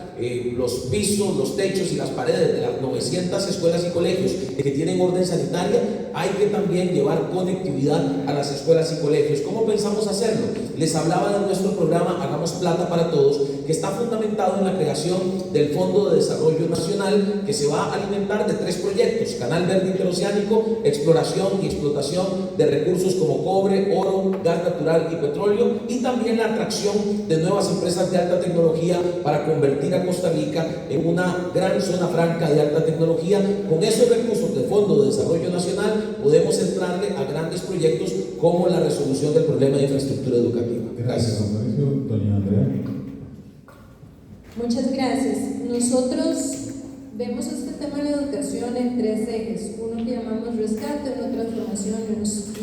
los pisos, los techos y las paredes de las 900 escuelas y colegios que tienen orden sanitaria. Hay que también llevar conectividad a las escuelas y colegios. ¿Cómo pensamos hacerlo? Les hablaba de nuestro programa Hagamos Plata para Todos, que está fundamentado en la creación del Fondo de Desarrollo Nacional, que se va a alimentar de 3 proyectos: Canal Verde Interoceánico, exploración y explotación de recursos como cobre, oro, gas natural y petróleo, y también la atracción de nuevas empresas de alta tecnología para convertir a Costa Rica en una gran zona franca de alta tecnología. Con esos recursos del Fondo de Desarrollo Nacional podemos entrarle a grandes proyectos como la resolución del problema de infraestructura educativa. Gracias, don Mauricio. Doña Andrea. Muchas gracias. Nosotros vemos este tema de la educación en 3 ejes: uno que llamamos rescate, uno transformación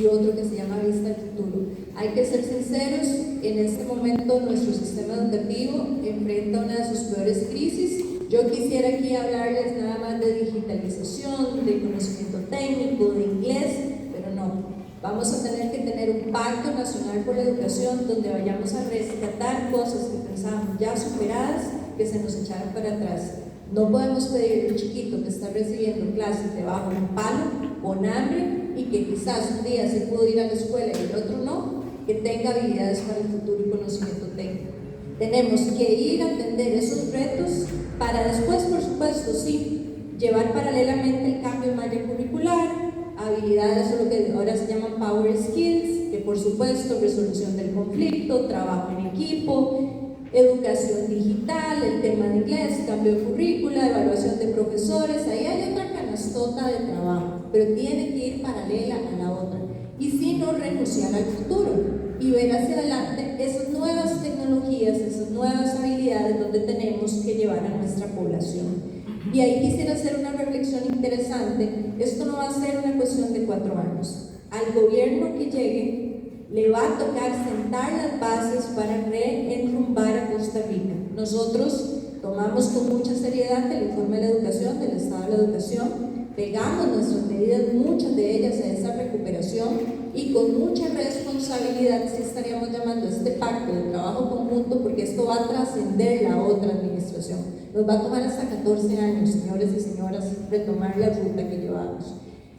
y otro que se llama vista al futuro. Hay que ser sinceros, en este momento nuestro sistema educativo enfrenta una de sus peores crisis. Yo quisiera aquí hablarles nada más de digitalización, de conocimiento técnico, de inglés, pero no. Vamos a tener que tener un pacto nacional por la educación donde vayamos a rescatar cosas que pensábamos ya superadas, que se nos echaron para atrás. No podemos pedirle a un chiquito que está recibiendo clases debajo de un palo, con hambre, y que quizás un día se pudo ir a la escuela y el otro no, que tenga habilidades para el futuro y conocimiento técnico. Tenemos que ir a atender esos retos para después, por supuesto, sí, llevar paralelamente el cambio en malla curricular, habilidades o lo que ahora se llaman power skills, que por supuesto resolución del conflicto, trabajo en equipo, educación digital, el tema de inglés, cambio de currícula, evaluación de profesores. Ahí hay otra canastota de trabajo, pero tiene que ir paralela a la otra, y si no renunciar al futuro y ver hacia adelante esas nuevas tecnologías, esas nuevas habilidades donde tenemos que llevar a nuestra población. Y ahí quisiera hacer una reflexión interesante. Esto no va a ser una cuestión de 4 años. Al gobierno que llegue le va a tocar sentar las bases para reenrumbar a Costa Rica. Nosotros tomamos con mucha seriedad el informe de la educación, del estado de la educación, pegamos nuestras medidas, muchas de ellas a esa recuperación, y con mucha responsabilidad sí estaríamos llamando a este pacto de trabajo conjunto, porque esto va a trascender la otra administración. Nos va a tomar hasta 14 años, señores y señoras, retomar la ruta que llevamos.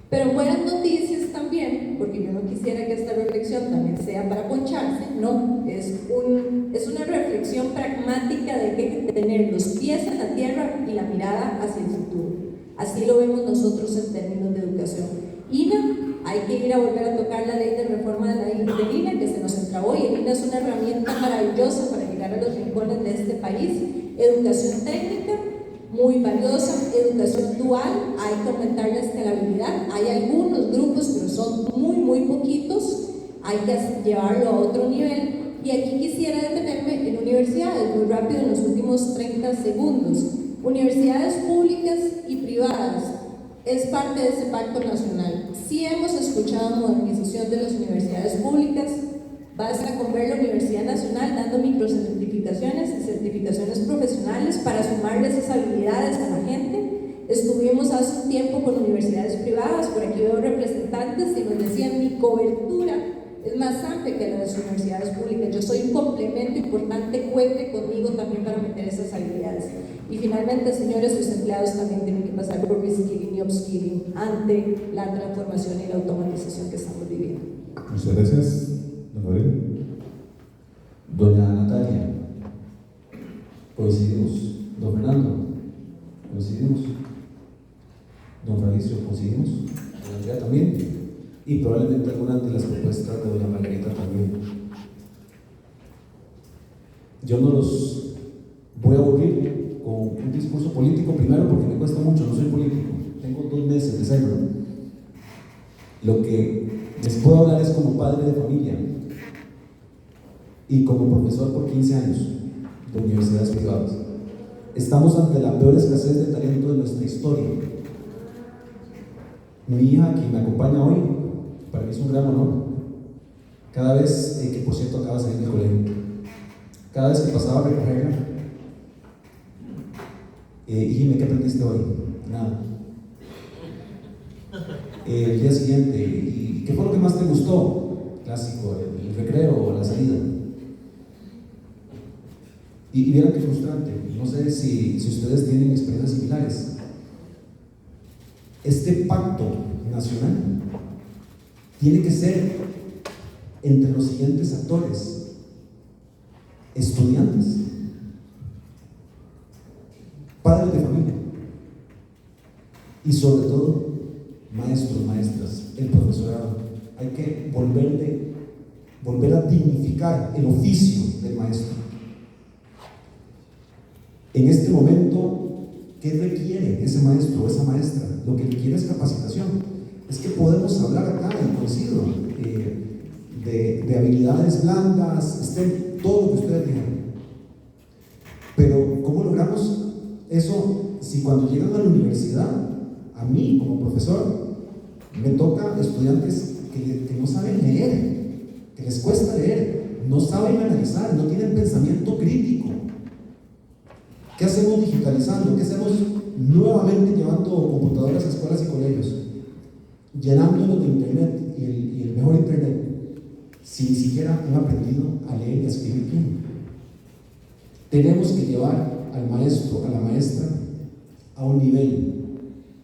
Pero buenas noticias también, porque yo no quisiera que esta reflexión también sea para poncharse, no, es una reflexión pragmática de que hay que tener los pies en la tierra y la mirada hacia el futuro. Así lo vemos nosotros en términos de educación. INA, hay que ir a volver a tocar la ley de reforma de la INA que se nos entrabó, y el INA es una herramienta maravillosa para llegar a los rincones de este país. Educación técnica, muy valiosa. Educación dual, hay que aumentar la escalabilidad. Hay algunos grupos, pero son muy poquitos, hay que llevarlo a otro nivel. Y aquí quisiera detenerme en universidades, muy rápido en los últimos 30 segundos. Universidades públicas y privadas es parte de ese pacto nacional. Sí hemos escuchado modernización de las universidades públicas. Basta con ver la Universidad Nacional dando microcertificaciones y certificaciones profesionales para sumarle esas habilidades a la gente. Estuvimos hace un tiempo con universidades privadas, por aquí veo representantes y nos decían: mi cobertura es más amplia que la de las universidades públicas. Yo soy un complemento importante, cuente conmigo también para meter esas habilidades. Y finalmente, señores, sus empleados también tienen que pasar por reskilling y upskilling ante la transformación y la automatización que estamos viviendo. Muchas gracias, don Gabriel. Doña Natalia, coincidimos. Don Fernando, coincidimos. Don Fabricio, coincidimos. Don Andrea también. Y probablemente algunas de las propuestas de doña Margarita también. Yo no los voy a aburrir con un discurso político, primero porque me cuesta mucho, no soy político, tengo 2 meses de serlo. Lo que les puedo hablar es como padre de familia y como profesor por 15 años de universidades privadas. Estamos ante la peor escasez de talento de nuestra historia. Mi hija, quien me acompaña hoy, para mí es un gran honor. Cada vez que, por cierto, acaba de salir del colegio, cada vez que pasaba a recogerla, Y dime, ¿qué aprendiste hoy? Nada. El día siguiente, ¿y qué fue lo que más te gustó? Clásico, el recreo o la salida. Y vieron qué frustrante. No sé si ustedes tienen experiencias similares. Este pacto nacional tiene que ser entre los siguientes actores: estudiantes, padres de familia y sobre todo maestros, maestras, el profesorado. Hay que volver a dignificar el oficio del maestro. En este momento, ¿qué requiere ese maestro o esa maestra? Lo que requiere es capacitación. Es que podemos hablar acá, y coincido, de habilidades blandas, todo lo que ustedes dijeron. Pero, ¿cómo logramos eso si cuando llegan a la universidad, a mí como profesor, me toca estudiantes que no saben leer, que les cuesta leer, no saben analizar, no tienen pensamiento crítico? ¿Qué hacemos digitalizando? ¿Qué hacemos nuevamente llevando computadoras a escuelas y colegios? Llenándolos de internet y el mejor internet, si ni siquiera han aprendido a leer y a escribir bien. Tenemos que llevar al maestro, a la maestra, a un nivel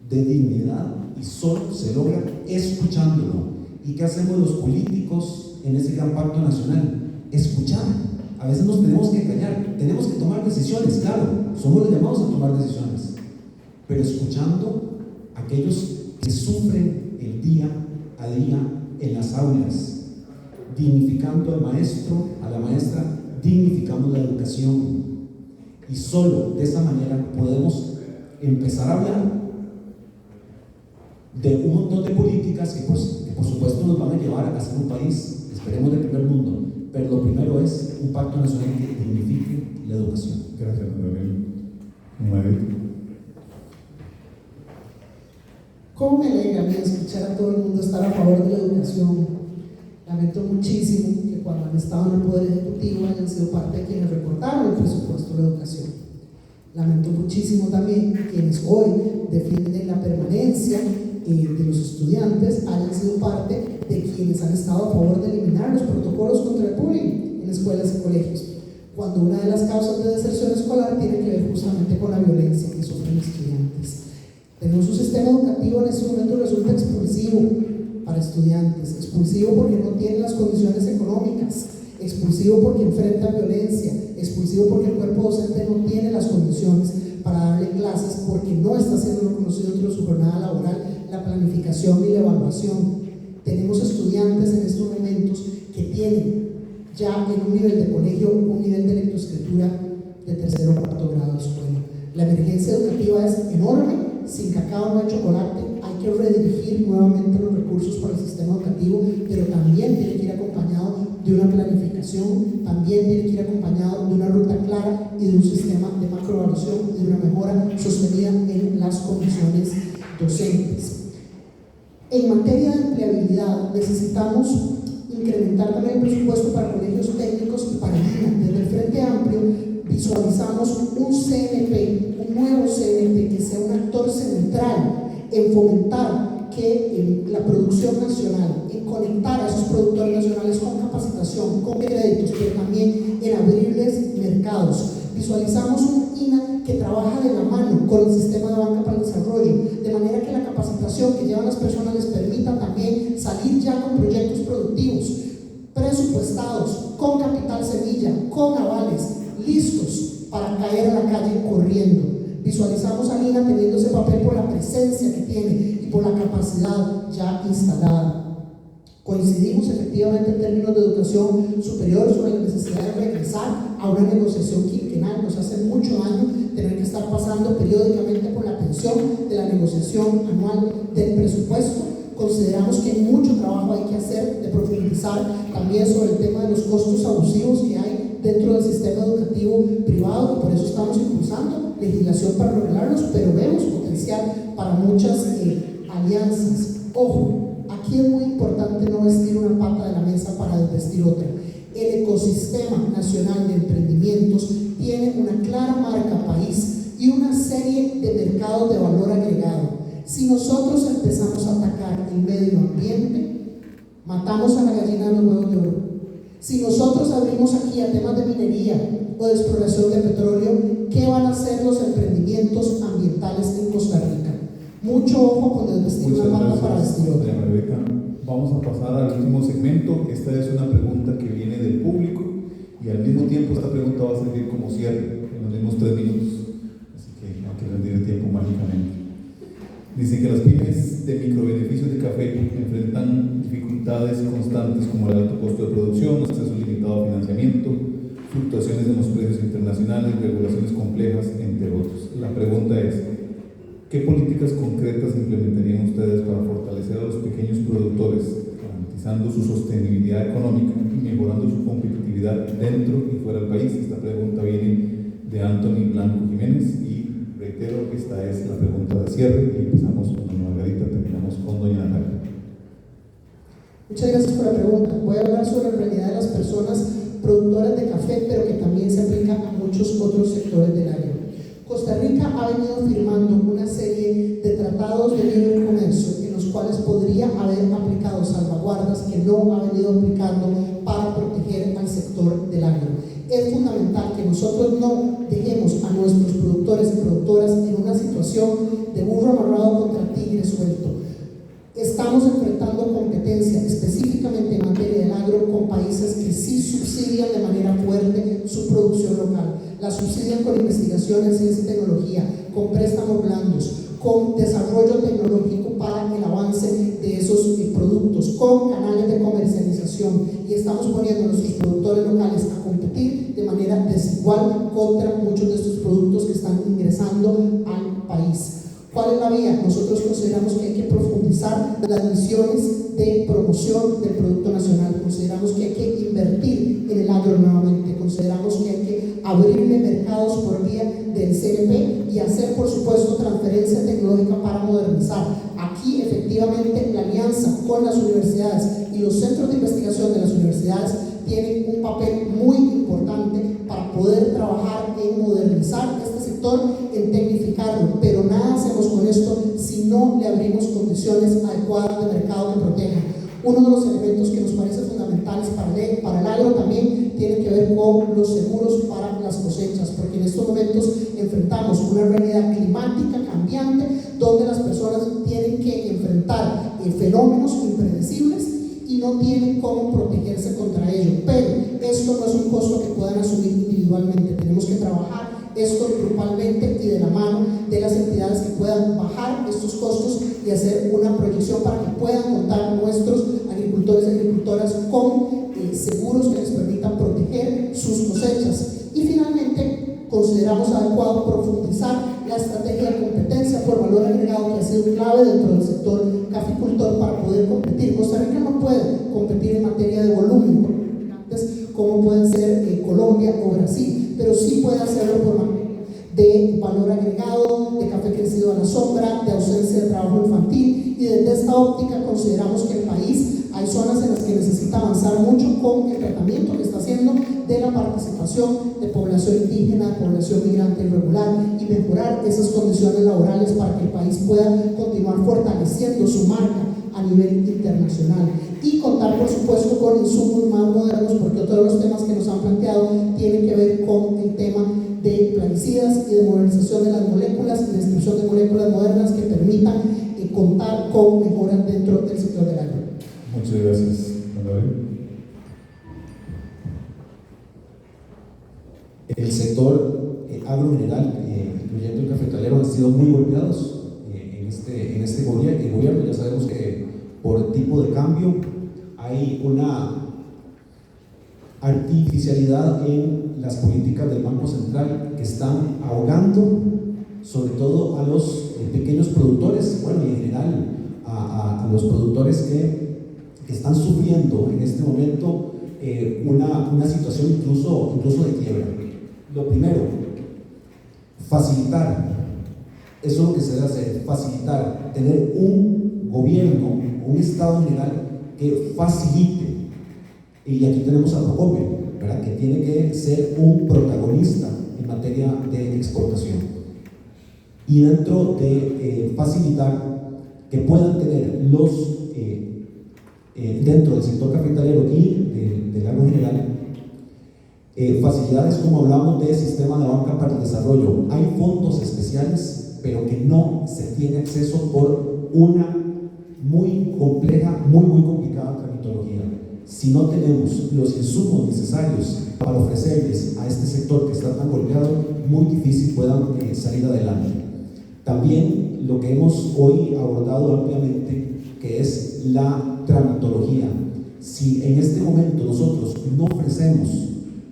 de dignidad, y solo se logra escuchándolo. ¿Y qué hacemos los políticos en ese gran pacto nacional? Escuchar. A veces nos tenemos que callar, tenemos que tomar decisiones, claro, somos los llamados a tomar decisiones, pero escuchando a aquellos que sufren el día a día en las aulas, dignificando al maestro, a la maestra, dignificamos la educación, y solo de esa manera podemos empezar a hablar de un montón de políticas que por supuesto nos van a llevar a ser un país, esperemos, de primer mundo. Pero lo primero es un pacto nacional que dignifique la educación. Gracias, Gabriel. María. ¿Cómo me alegra a mí escuchar a todo el mundo estar a favor de la educación? Lamento muchísimo que cuando han estado en el Poder Ejecutivo hayan sido parte de quienes recortaron el presupuesto de la educación. Lamento muchísimo también que quienes hoy defienden la permanencia de los estudiantes hayan sido parte de quienes han estado a favor de eliminar los protocolos contra el bullying en escuelas y colegios, cuando una de las causas de deserción escolar tiene que ver justamente con la violencia que sufren estudiantes. Tenemos un sistema educativo en este momento que resulta expulsivo para estudiantes, expulsivo porque no tiene las condiciones económicas, expulsivo porque enfrenta violencia, expulsivo porque el cuerpo docente no tiene las condiciones para darle clases, porque no está siendo reconocido dentro de su jornada laboral la planificación y la evaluación. Tenemos estudiantes en estos momentos que tienen ya en un nivel de colegio un nivel de lectoescritura de tercero o cuarto grado de escuela. La emergencia educativa es enorme, sin cacao no hay chocolate, hay que redirigir nuevamente los recursos para el sistema educativo, pero también tiene que ir acompañado de una planificación, también tiene que ir acompañado de una ruta clara y de un sistema de macroevaluación y de una mejora sostenida en las condiciones docentes. En materia de empleabilidad, necesitamos incrementar también el presupuesto para colegios técnicos y para INA. Desde el Frente Amplio visualizamos un CNP, un nuevo CNP que sea un actor central en fomentar que la producción nacional, en conectar a esos productores nacionales con capacitación, con créditos, pero también en abrirles mercados. Visualizamos un INA que trabaja de la mano con el sistema de banca para el desarrollo, de manera que la capacitación que llevan las personas les permita también salir ya con proyectos productivos, presupuestados, con capital semilla, con avales, listos para caer a la calle corriendo. Visualizamos a INA teniendo ese papel por la presencia que tiene y por la capacidad ya instalada. Coincidimos efectivamente en términos de educación superior sobre la necesidad de regresar a una negociación quinquenal. Nos hace mucho daño tener que estar pasando periódicamente por la tensión de la negociación anual del presupuesto. Consideramos que mucho trabajo hay que hacer de profundizar también sobre el tema de los costos abusivos que hay dentro del sistema educativo privado, y por eso estamos impulsando legislación para regularlos, pero vemos potencial para muchas alianzas. Ojo, aquí es muy importante no vestir una pata de la mesa para desvestir otra. El ecosistema nacional de emprendimientos tiene una clara marca país y una serie serie de mercados de valor agregado. Si nosotros empezamos a atacar el medio ambiente, matamos a la gallina de los huevos de oro. Si nosotros abrimos aquí a temas de minería o de exploración de petróleo, ¿qué van a hacer los emprendimientos ambientales en Costa Rica? Mucho ojo con desvestir una mata para vestir otra. Vamos a pasar al último segmento. Esta es una pregunta que viene del público y al mismo tiempo esta pregunta va a servir como cierre en los mismos 3 minutos. Así que hay que rendir el tiempo mágicamente. Dice que las pymes de microbeneficios de café enfrentan dificultades constantes como el alto costo de producción, acceso limitado a financiamiento, fluctuaciones en los precios internacionales, regulaciones complejas, entre otros. La pregunta es, ¿qué políticas concretas implementarían ustedes para fortalecer a los pequeños productores, garantizando su sostenibilidad económica y mejorando su competitividad dentro y fuera del país? Esta pregunta viene de Anthony Blanco Jiménez y reitero, esta es la pregunta de cierre y empezamos con doña Margarita, terminamos con doña Natalia. Muchas gracias por la pregunta. Voy a hablar sobre la realidad de las personas productoras de café, pero que también se aplica a muchos otros sectores del área. Costa Rica ha venido firmando una serie de tratados de libre comercio en los cuales podría haber aplicado salvaguardas que no ha venido aplicando para proteger al sector del agro. Es fundamental que nosotros no dejemos a nuestros productores y productoras en una situación de burro amarrado contra tigre suelto. Estamos enfrentando competencia específicamente en materia del agro con países que sí subsidian de manera fuerte su producción local. La subsidian con investigación en ciencia y tecnología, con préstamos blandos, con desarrollo tecnológico para el avance de esos productos, con canales de comercialización, y estamos poniendo a nuestros productores locales a competir de manera desigual contra muchos de estos productos que están ingresando al país. ¿Cuál es la vía? Nosotros consideramos que hay que profundizar las misiones de promoción del producto nacional, consideramos que hay que invertir en el agro nuevamente, consideramos que hay que abrirle mercados por vía del CNP y hacer, por supuesto, transferencia tecnológica para modernizar. Aquí, efectivamente, la alianza con las universidades y los centros de investigación de las universidades tienen un papel muy importante para poder trabajar en modernizar este sector, en tecnificarlo, pero nada hacemos con esto si no le abrimos condiciones adecuadas de mercado que protejan. Uno de los elementos que nos parece fundamentales para el agro también tiene que ver con los seguros para las cosechas, porque en estos momentos enfrentamos una realidad climática cambiante donde las personas tienen que enfrentar fenómenos impredecibles y no tienen cómo protegerse contra ello. Pero esto no es un costo que puedan asumir individualmente. Tenemos que trabajar esto grupalmente y de la mano de las entidades que puedan bajar estos costos y hacer una proyección para que puedan contar nuestros agricultores y agricultoras con seguros que les permitan proteger sus cosechas. Y finalmente, consideramos adecuado profundizar la estrategia de competencia por valor agregado, que ha sido clave dentro del sector caficultor para poder competir. Costa Rica no puede competir en materia de volumen como pueden ser Colombia o Brasil, pero sí puede hacerlo por materia de valor agregado, de café crecido a la sombra, de ausencia de trabajo infantil, y desde esta óptica consideramos que el país hay zonas en las que necesita avanzar mucho con el tratamiento que está haciendo de la participación de población indígena, de población migrante irregular, y mejorar esas condiciones laborales para que el país pueda continuar fortaleciendo su marca a nivel internacional y contar, por supuesto, con insumos más modernos, porque otro de los temas que nos han planteado tiene que ver con el tema de plaguicidas y de modernización de las moléculas y de descripción de moléculas modernas que permitan contar con mejoras dentro del sector del agro. Muchas gracias, El sector agromineral, incluyendo el cafetalero, han sido muy golpeados en este gobierno. Ya sabemos que por tipo de cambio hay una artificialidad en las políticas del Banco Central que están ahogando sobre todo a los pequeños productores, bueno, y en general a los productores que están sufriendo en este momento una situación incluso de quiebra. Lo primero, facilitar, eso es lo que se debe hacer, facilitar, tener un gobierno, un Estado general que facilite, y aquí tenemos a Procopio, ¿verdad?, que tiene que ser un protagonista en materia de exportación. y dentro de facilitar que puedan tener los dentro del sector cafetalero y del agro general facilidades, como hablamos de sistema de banca para el desarrollo. Hay fondos especiales, pero que no se tiene acceso por una muy compleja, muy complicada tramitología. Si no tenemos los insumos necesarios para ofrecerles a este sector que está tan golpeado, muy difícil puedan salir adelante. También lo que hemos hoy abordado ampliamente, que es la tramitología. Si en este momento nosotros no ofrecemos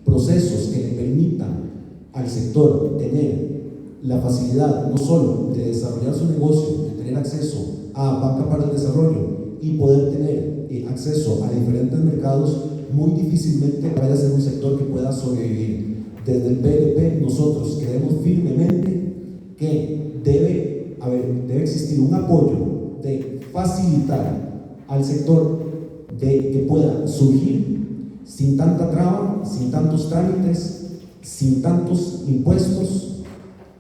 procesos que le permitan al sector tener la facilidad no solo de desarrollar su negocio, de tener acceso a banca para el desarrollo y poder tener acceso a diferentes mercados, muy difícilmente vaya a ser un sector que pueda sobrevivir. Desde el PLP nosotros creemos firmemente que debe existir un apoyo de facilitar al sector de que pueda surgir sin tanta traba, sin tantos trámites, sin tantos impuestos,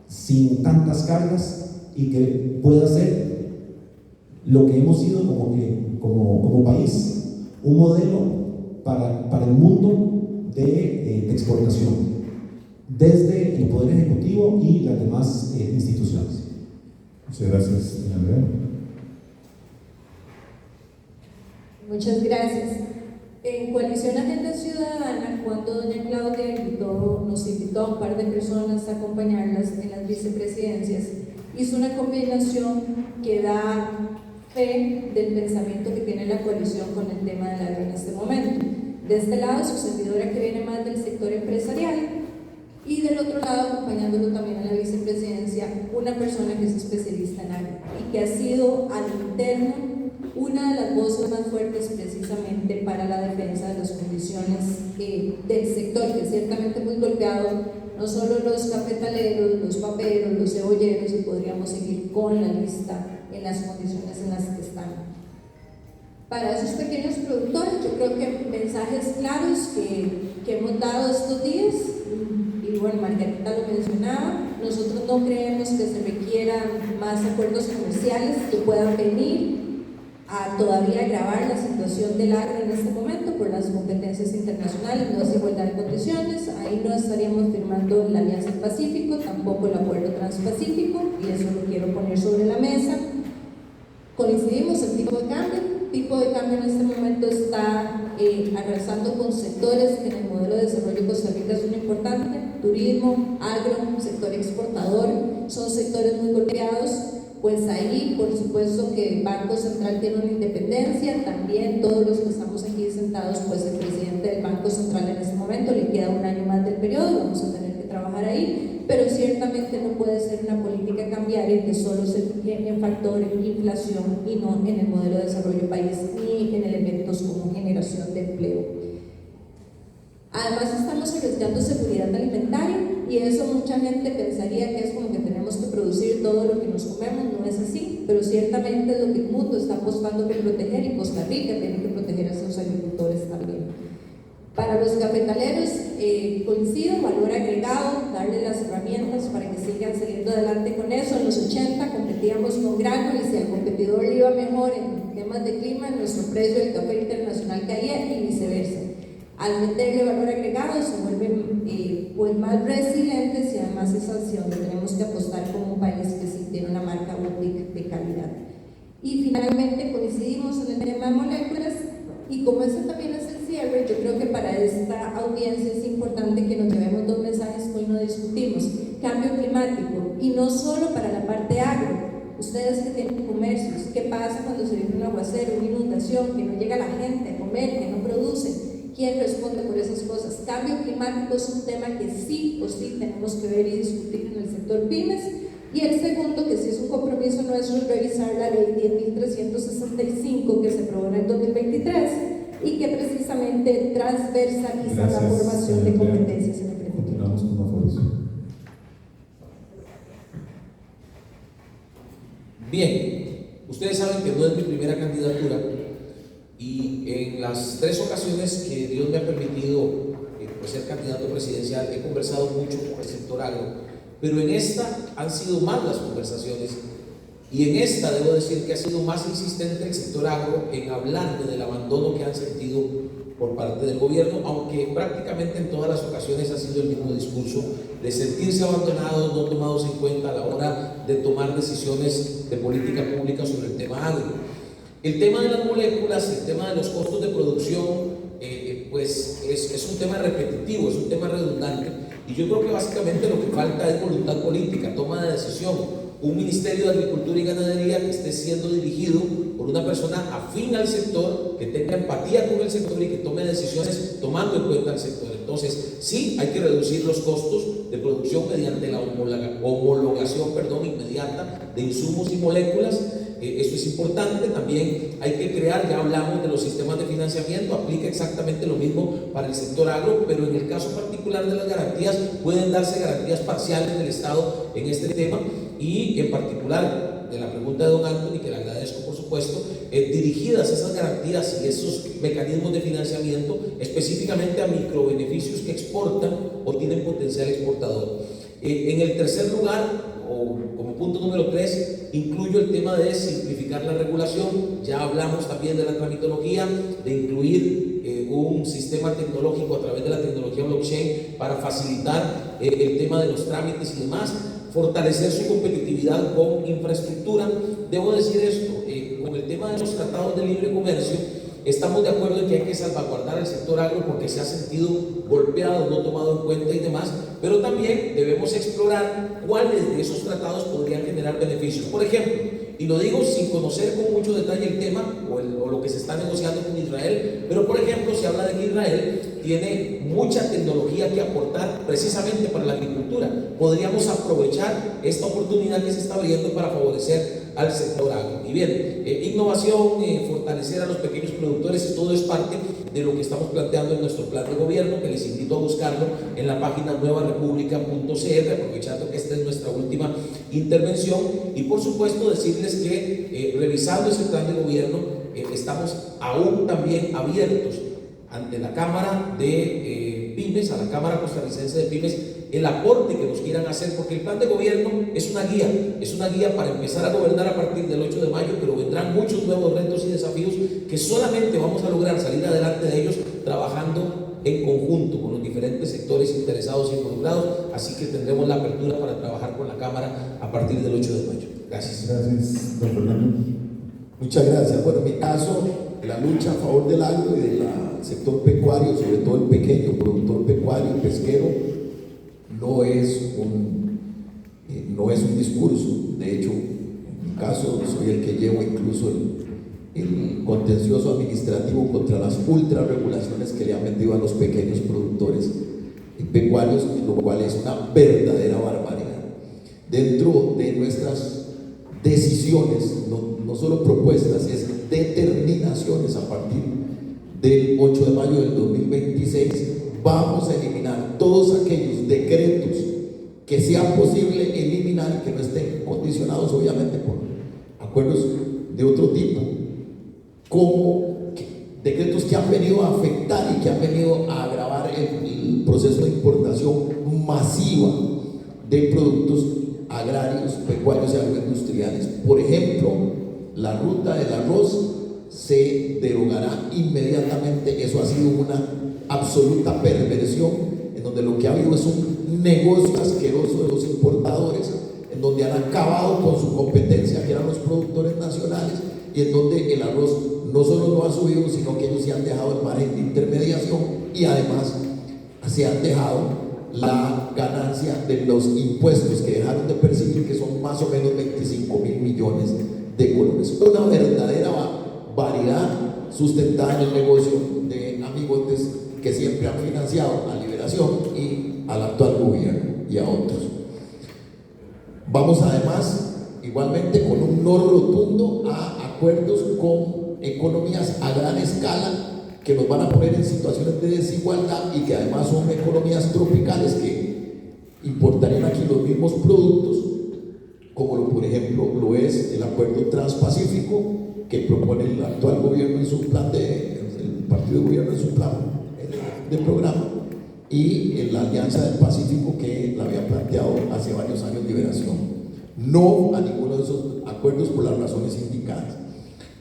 sin tantas cargas, y que pueda ser lo que hemos sido como país, un modelo para el mundo de exportación, desde el Poder Ejecutivo y las demás instituciones. Muchas gracias, señora Rivera. Muchas gracias. En Coalición Agenda Ciudadana, cuando doña Claudia nos invitó a un par de personas a acompañarlas en las vicepresidencias, hizo una combinación que da fe del pensamiento que tiene la coalición con el tema del agro en este momento. De este lado, su servidora, que viene más del sector empresarial, y del otro lado, acompañándolo también a la vicepresidencia, una persona que es especialista en agro y que ha sido al interno una de las voces más fuertes precisamente para la defensa de las condiciones del sector, que es ciertamente muy golpeado, no solo los cafetaleros, los paperos, los cebolleros, y podríamos seguir con la lista en las condiciones en las que están. Para esos pequeños productores, yo creo que mensajes claros que hemos dado estos días, y bueno, Margarita lo mencionaba, nosotros no creemos que se requieran más acuerdos comerciales que puedan venir a todavía agravar la situación del agro en este momento por las competencias internacionales, no es igualdad de condiciones. Ahí no estaríamos firmando la Alianza del Pacífico, tampoco el Acuerdo Transpacífico, y eso lo quiero poner sobre la mesa. Coincidimos en tipo de cambio. El tipo de cambio en este momento está arrasando con sectores que en el modelo de desarrollo de Costa Rica son importantes: turismo, agro, sector exportador, son sectores muy golpeados. Pues ahí, por supuesto que el Banco Central tiene una independencia, también todos los que estamos aquí sentados, pues el presidente del Banco Central en este momento le queda un año más del periodo, vamos a tener que trabajar ahí, pero ciertamente no puede ser una política cambiaria que solo se fije en factor inflación y no en el modelo de desarrollo del país ni en elementos como generación de empleo. Además estamos arriesgando seguridad alimentaria, y eso mucha gente pensaría que es como que tenemos que producir todo lo que nos comemos. No es así, pero ciertamente es lo que el mundo está apostando por proteger, y Costa Rica tiene que proteger a sus agricultores también. Para los cafetaleros, coincido, valor agregado, darle las herramientas para que sigan saliendo adelante con eso. En los 80 competíamos con grano, y si al competidor le iba mejor en temas de clima, nuestro precio del café internacional caía, y viceversa. Al meterle valor agregado se vuelven pues más resilientes, y además es hacia donde tenemos que apostar como un país que sí tiene una marca boutique de calidad. Y finalmente coincidimos en el tema de moléculas, y como ese también es el cierre, yo creo que para esta audiencia es importante que nos llevemos dos mensajes que hoy no discutimos: cambio climático, y no solo para la parte agro. Ustedes que tienen comercios, ¿qué pasa cuando se viene un aguacero, una inundación, que no llega la gente a comer, que no produce? ¿Quién responde por esas cosas? Cambio climático es un tema que sí o sí tenemos que ver y discutir en el sector pymes. Y el segundo, que sí es un compromiso nuestro, es revisar la ley 10.365 que se aprobó en el 2023 y que precisamente transversaliza la formación de competencias en el emprendimiento. Continuamos con Afonso. Bien, ustedes saben que no es mi primera candidatura, y en las 3 ocasiones que Dios me ha permitido pues, ser candidato presidencial, he conversado mucho con el sector agro, pero en esta han sido más las conversaciones, y en esta debo decir que ha sido más insistente el sector agro en hablar del abandono que han sentido por parte del gobierno, aunque prácticamente en todas las ocasiones ha sido el mismo discurso de sentirse abandonados, no tomados en cuenta a la hora de tomar decisiones de política pública sobre el tema agro. El tema de las moléculas, el tema de los costos de producción, pues es un tema repetitivo, es un tema redundante, y yo creo que básicamente lo que falta es voluntad política, toma de decisión, un Ministerio de Agricultura y Ganadería que esté siendo dirigido por una persona afín al sector, que tenga empatía con el sector y que tome decisiones tomando en cuenta al sector. Entonces, sí, hay que reducir los costos de producción mediante la homologación inmediata de insumos y moléculas. Esto es importante. También hay que crear, ya hablamos de los sistemas de financiamiento, aplica exactamente lo mismo para el sector agro, pero en el caso particular de las garantías, pueden darse garantías parciales del Estado en este tema, y en particular de la pregunta de don Anthony, que le agradezco por supuesto, dirigidas esas garantías y esos mecanismos de financiamiento específicamente a microbeneficios que exportan o tienen potencial exportador. En el tercer lugar, o como punto número 3, incluyo el tema de simplificar la regulación. Ya hablamos también de la tramitología, de incluir un sistema tecnológico a través de la tecnología blockchain para facilitar el tema de los trámites y demás, fortalecer su competitividad con infraestructura. Debo decir esto, con el tema de los tratados de libre comercio, estamos de acuerdo en que hay que salvaguardar el sector agro porque se ha sentido golpeado, no tomado en cuenta y demás, pero también debemos explorar cuáles de esos tratados podrían generar beneficios. Por ejemplo, y lo digo sin conocer con mucho detalle el tema o lo que se está negociando con Israel, pero por ejemplo se habla de que Israel tiene mucha tecnología que aportar precisamente para la agricultura. Podríamos aprovechar esta oportunidad que se está abriendo para favorecer al sector agro. Y bien, innovación, fortalecer a los pequeños productores, todo es parte de lo que estamos planteando en nuestro plan de gobierno, que les invito a buscarlo en la página nuevarepublica.cr, aprovechando que esta es nuestra última intervención. Y por supuesto decirles que revisando ese plan de gobierno, estamos aún también abiertos ante la Cámara de Pymes, a la Cámara Costarricense de Pymes, el aporte que nos quieran hacer, porque el plan de gobierno es una guía para empezar a gobernar a partir del 8 de mayo, pero vendrán muchos nuevos retos y desafíos que solamente vamos a lograr salir adelante de ellos trabajando en conjunto con los diferentes sectores interesados e involucrados, así que tendremos la apertura para trabajar con la Cámara a partir del 8 de mayo. Gracias. Gracias, don Fernando. Muchas gracias. Bueno, en mi caso, la lucha a favor del agro y del sector pecuario, sobre todo el pequeño productor pecuario y pesquero, no es un discurso. De hecho, en mi caso, soy el que llevo incluso el contencioso administrativo contra las ultra regulaciones que le han metido a los pequeños productores pecuarios, lo cual es una verdadera barbaridad. Dentro de nuestras decisiones, no solo propuestas, es determinaciones, a partir del 8 de mayo del 2026 vamos a eliminar todos aquellos decretos que sea posible eliminar, que no estén condicionados obviamente por acuerdos de otro tipo, como decretos que han venido a afectar y que han venido a agravar el proceso de importación masiva de productos agrarios, pecuarios y agroindustriales. Por ejemplo, la ruta del arroz se derogará inmediatamente. Eso ha sido una absoluta perversión, en donde lo que ha habido es un negocio asqueroso de los importadores, en donde han acabado con su competencia, que eran los productores nacionales, y en donde el arroz no solo no ha subido, sino que ellos se han dejado el margen de intermediación y además se han dejado la ganancia de los impuestos que dejaron de percibir, que son más o menos 25.000 millones de colones. Una verdadera variedad sustentada en el negocio de amigotes que siempre han financiado a Liberación y al actual gobierno y a otros. Vamos además, igualmente, con un no rotundo a acuerdos con economías a gran escala que nos van a poner en situaciones de desigualdad y que además son economías tropicales que importarían aquí los mismos productos, como por ejemplo lo es el acuerdo transpacífico que propone el actual gobierno en su plan el partido de gobierno en su plan de programa, y la Alianza del Pacífico que la había planteado hace varios años liberación. No a ninguno de esos acuerdos por las razones indicadas.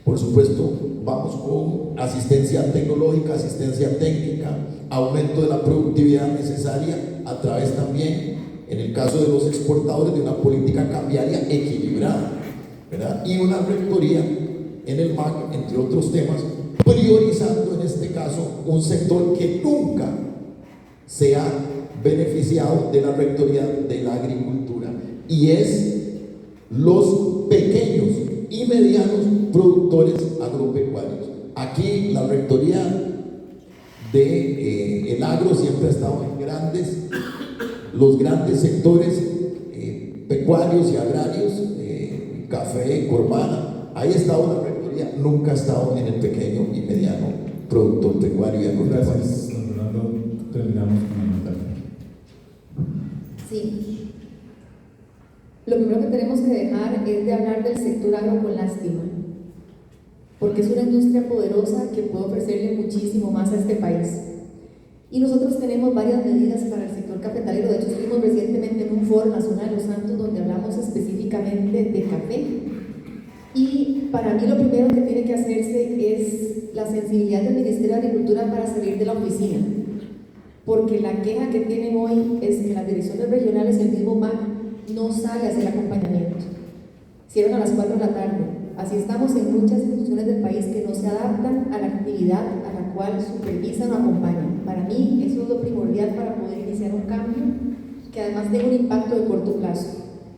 Por supuesto, vamos con asistencia tecnológica, asistencia técnica, aumento de la productividad necesaria a través también, en el caso de los exportadores, de una política cambiaria equilibrada, ¿verdad? Y una rectoría en el MAC, entre otros temas, priorizando en este caso un sector que nunca se ha beneficiado de la rectoría de la agricultura, y es los pequeños y medianos productores agropecuarios. Aquí la rectoría de el agro siempre ha estado en los grandes sectores pecuarios y agrarios, café, Corvana, ahí ha estado la rectoría, nunca ha estado en el pequeño y mediano productor pecuario y agropecuario. Gracias, don Fernando. Terminamos con la nota. Sí. Lo primero que tenemos que dejar es de hablar del sector agro con lástima, porque es una industria poderosa que puede ofrecerle muchísimo más a este país. Y nosotros tenemos varias medidas para el sector cafetalero. De hecho, estuvimos recientemente en un foro en la zona de Los Santos donde hablamos específicamente de café. Y para mí lo primero que tiene que hacerse es la sensibilidad del Ministerio de Agricultura para salir de la oficina, porque la queja que tienen hoy es que las direcciones regionales y el mismo MAC no sale a hacer acompañamiento. Cierran a las 4 de la tarde. Así estamos en muchas instituciones del país que no se adaptan a la actividad a la cual supervisan o acompañan. Para mí eso es lo primordial para poder iniciar un cambio que además tenga un impacto de corto plazo.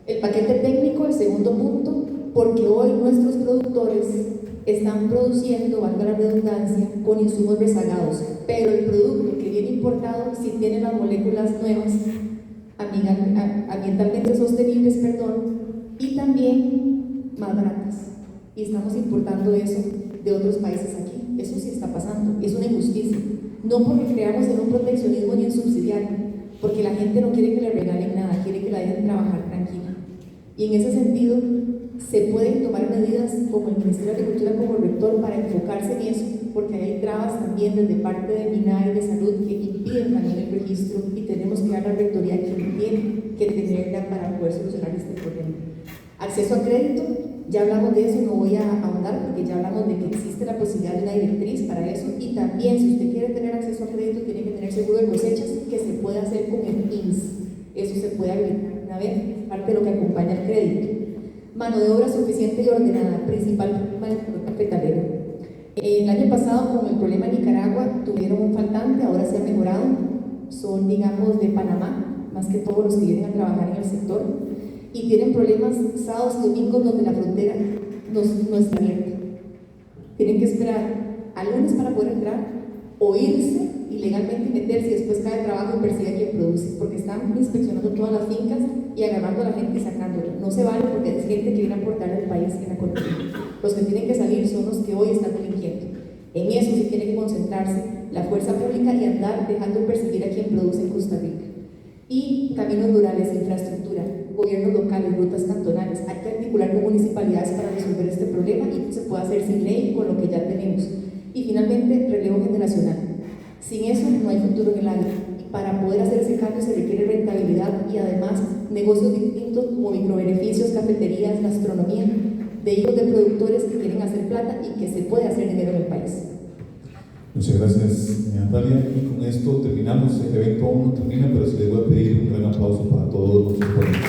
El paquete técnico, el segundo punto, porque hoy nuestros productores están produciendo, valga la redundancia, con insumos rezagados, pero el producto que viene importado sí tiene las moléculas nuevas, ambientalmente sostenibles, y también más baratas. Y estamos importando eso de otros países aquí. Eso sí está pasando, es una injusticia. No porque creamos en un proteccionismo ni en subsidiario, porque la gente no quiere que le regalen nada, quiere que la dejen trabajar tranquila. Y en ese sentido, se pueden tomar medidas como el Ministerio de Agricultura como rector para enfocarse en eso, porque hay trabas también desde parte de MINAE y de salud que impiden también el registro, y tenemos que dar la rectoría que tiene que tenerla para poder solucionar este problema. Acceso a crédito, ya hablamos de eso, no voy a ahondar porque ya hablamos de que existe la posibilidad de una directriz para eso, y también si usted quiere tener acceso a crédito tiene que tener seguro de cosechas, que se puede hacer con el INS, eso se puede habilitar una vez, parte de lo que acompaña el crédito. Mano de obra suficiente y ordenada, principalmente para el sector cafetalero. El año pasado, con el problema en Nicaragua, tuvieron un faltante, ahora se ha mejorado, son, digamos, de Panamá, más que todos los que vienen a trabajar en el sector, y tienen problemas sábados y domingos donde la frontera no está abierta. Tienen que esperar al lunes para poder entrar, o irse ilegalmente y meterse, y después cae el trabajo y persigue a quien produce, porque están inspeccionando todas las fincas y agarrando a la gente y sacándola. No se vale porque es gente que viene a aportar al país en la economía. Los que tienen que salir son los que hoy están delinquiendo. En eso sí tiene que concentrarse la fuerza pública y andar dejando de perseguir a quien produce en Costa Rica. Y caminos rurales, infraestructura, gobiernos locales, rutas cantonales. Hay que articular con municipalidades para resolver este problema, y se puede hacer sin ley con lo que ya tenemos. Y finalmente, relevo generacional. Sin eso no hay futuro en el agro. Para poder hacer ese cambio se requiere rentabilidad y además negocios distintos como microbeneficios, cafeterías, gastronomía, de hijos de productores que quieren hacer plata y que se puede hacer dinero en el país. Muchas gracias, Natalia. Y con esto terminamos. El evento aún no termina, pero sí les voy a pedir un gran aplauso para todos nuestros ponentes.